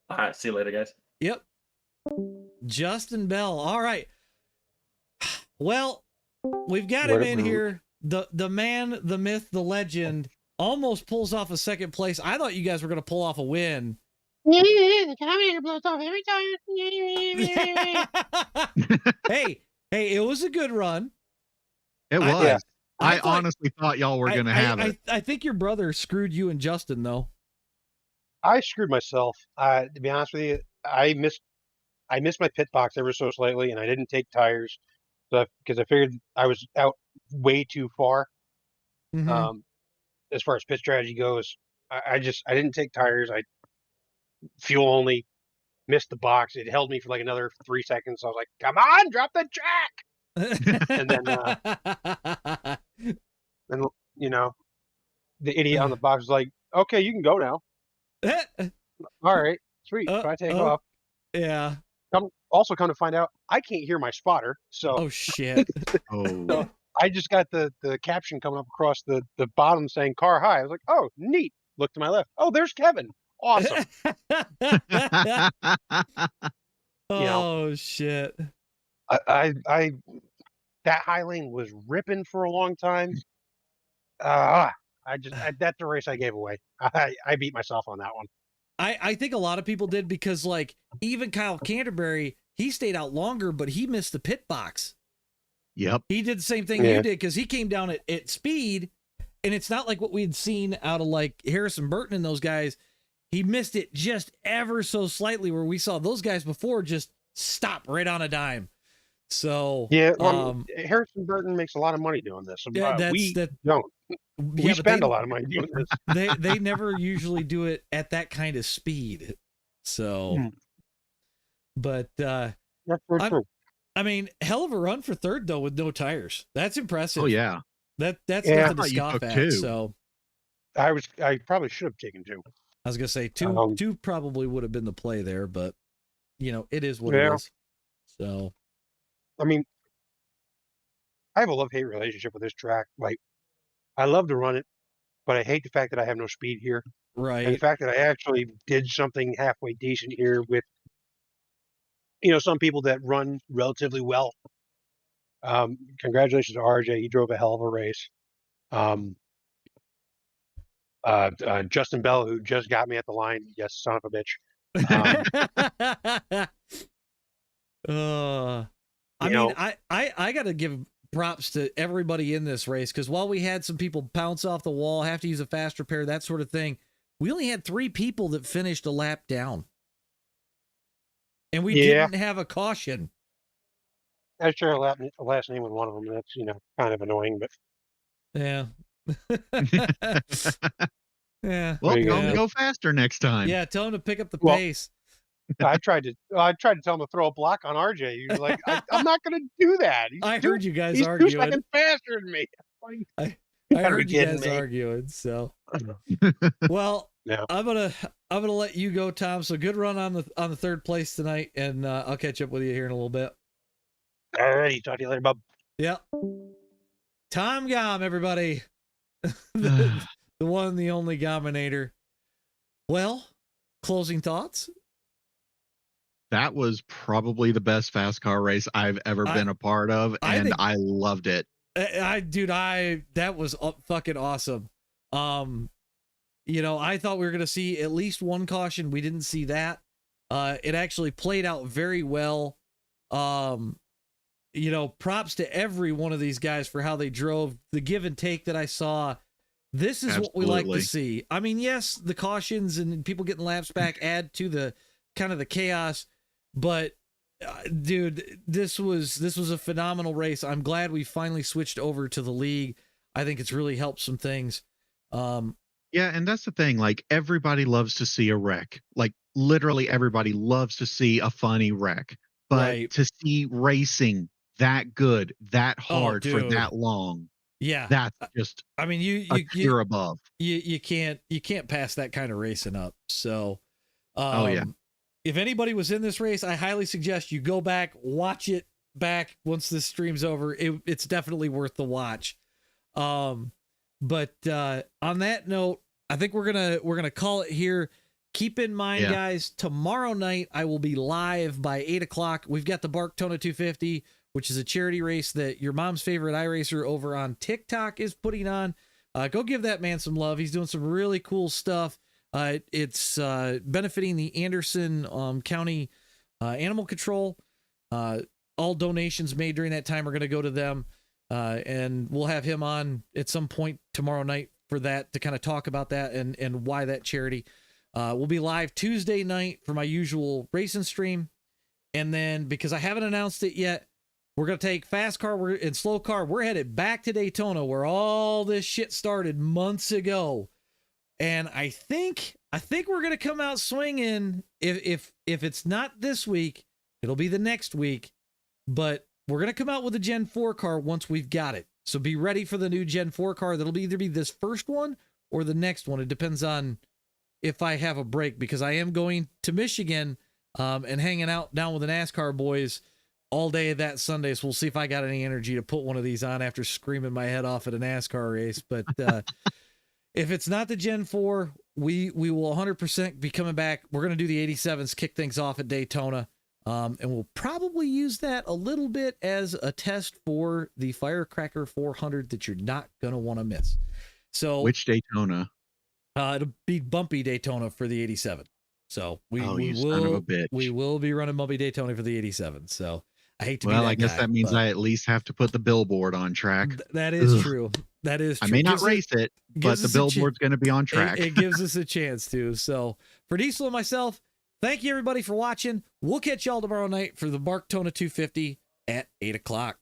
All right, see you later, guys. Yep. Justin Bell. All right. Well, we've got him in here. The man, the myth, the legend almost pulls off a second place. I thought you guys were going to pull off a win. The commentator blows off every time. hey, it was a good run. It I- was. yeah. I thought- honestly thought y'all were going to have it. I think your brother screwed you and Justin, though. I screwed myself. To be honest with you, I missed my pit box ever so slightly, and I didn't take tires, because I figured I was out way too far. Mhm. As far as pit strategy goes, I didn't take tires. I fuel only, missed the box. It held me for like another 3 seconds. I was like, "Come on, drop the track!" And then, the idiot on the box was like, "Okay, you can go now." All right, sweet. So I take off. Yeah. Come to find out, I can't hear my spotter. So Oh shit. Oh. I just got the caption coming up across the bottom saying "car high." I was like, "Oh, neat." Look to my left. Oh, there's Kevin. Awesome. Oh shit. I that high lane was ripping for a long time. That's the race I gave away. I beat myself on that one. I think a lot of people did because like even Kyle Canterbury, he stayed out longer, but he missed the pit box. Yep. He did the same thing Yeah. you did because he came down at speed and it's not like what we had seen out of like Harrison Burton and those guys. He missed it just ever so slightly, where we saw those guys before just stop right on a dime. So yeah, Harrison Burton makes a lot of money doing this. Yeah, we that don't. We yeah, spend a lot of money doing this. They never usually do it at that kind of speed. So, but That's very true. I mean, hell of a run for third though with no tires. That's impressive. Oh yeah, that's Yeah. nothing to Oh, you scoff took at. two. So I probably should have taken 2. I was gonna say two probably would have been the play there, but you know, it is what Yeah. it is. So I mean, I have a love-hate relationship with this track. Like, I love to run it, but I hate the fact that I have no speed here. And the right. fact that I actually did something halfway decent here with, some people that run relatively well. Congratulations to RJ. He drove a hell of a race. Justin Bell, who just got me at the line. Yes, son of a bitch. I You mean, know- I got to give props to everybody in this race, because while we had some people bounce off the wall, have to use a fast repair, that sort of thing, we only had 3 people that finished a lap down. And we Yeah. didn't have a caution. I share a last name with one of them. That's, kind of annoying, but Yeah. Yeah. well, There you tell him go. to go faster next time. Yeah, tell him to pick up the Well, pace. I tried to tell him to throw a block on RJ. He was like, I'm not going to do that. I heard you guys He's 2 arguing. seconds faster than me. I gotta heard be you kidding guys me. arguing. So, well, Yeah. I'm gonna let you go, Tom. So good run on the third place tonight, and I'll catch up with you here in a little bit. Alrighty, talk to you later, bub. Yep. Tom Gom, everybody. the one, the only Gominator. Well, closing thoughts. That was probably the best fast car race I've ever been a part of, I and think- I loved it. That was fucking awesome. I thought we were gonna see at least one caution. We didn't see that. It actually played out very well. Props to every one of these guys for how they drove, the give and take that I saw. This is what we like to Absolutely. see. I mean, yes, the cautions and people getting laps back add to the kind of the chaos, but dude, this was a phenomenal race. I'm glad we finally switched over to the league. I think it's really helped some things. Yeah, and that's the thing. Like, everybody loves to see a wreck. Like, literally everybody loves to see a funny wreck. But Right. to see racing that good, that hard for dude. that long, Yeah, that's just I mean, you a tier above. you can't pass that kind of racing up. So, Oh, yeah. If anybody was in this race, I highly suggest you go back, watch it back once this stream's over. It's definitely worth the watch. But on that note, I think we're gonna call it here. Keep in mind, guys, tomorrow night I will be live by 8:00. We've got the Barktona 250, which is a charity race that your mom's favorite iRacer over on TikTok is putting on. Go give that man some love. He's doing some really cool stuff. It's benefiting the Anderson County Animal Control. All donations made during that time are going to go to them. And we'll have him on at some point tomorrow night for that, to kind of talk about that and why that charity. We'll be live Tuesday night for my usual racing stream. And then, because I haven't announced it yet, we're going to take FASCAR and SLOCAR. We're headed back to Daytona, where all this shit started months ago. And I think we're going to come out swinging. If it's not this week, it'll be the next week. But we're going to come out with a Gen 4 car once we've got it. So be ready for the new Gen 4 car. That'll either be this first one or the next one. It depends on if I have a break, because I am going to Michigan and hanging out down with the NASCAR boys all day that Sunday. So we'll see if I got any energy to put one of these on after screaming my head off at a NASCAR race. But if it's not the Gen 4, we will 100% be coming back. We're going to do the 87s, kick things off at Daytona. And we'll probably use that a little bit as a test for the Firecracker 400 that you're not going to want to miss. So Which Daytona? It'll be bumpy Daytona for the 87. So we you son of a bitch. we will be running bumpy Daytona for the 87. So I hate to be Well, that I guess guy, that means but I at least have to put the billboard on track. that is Ugh. true. That is I true. may not Gives us- race it, but gives the us a cha- billboard's going to be on track. It gives us a chance to. So for Diesel and myself, thank you everybody for watching. We'll catch y'all tomorrow night for the Mark Tona 250 at 8 o'clock.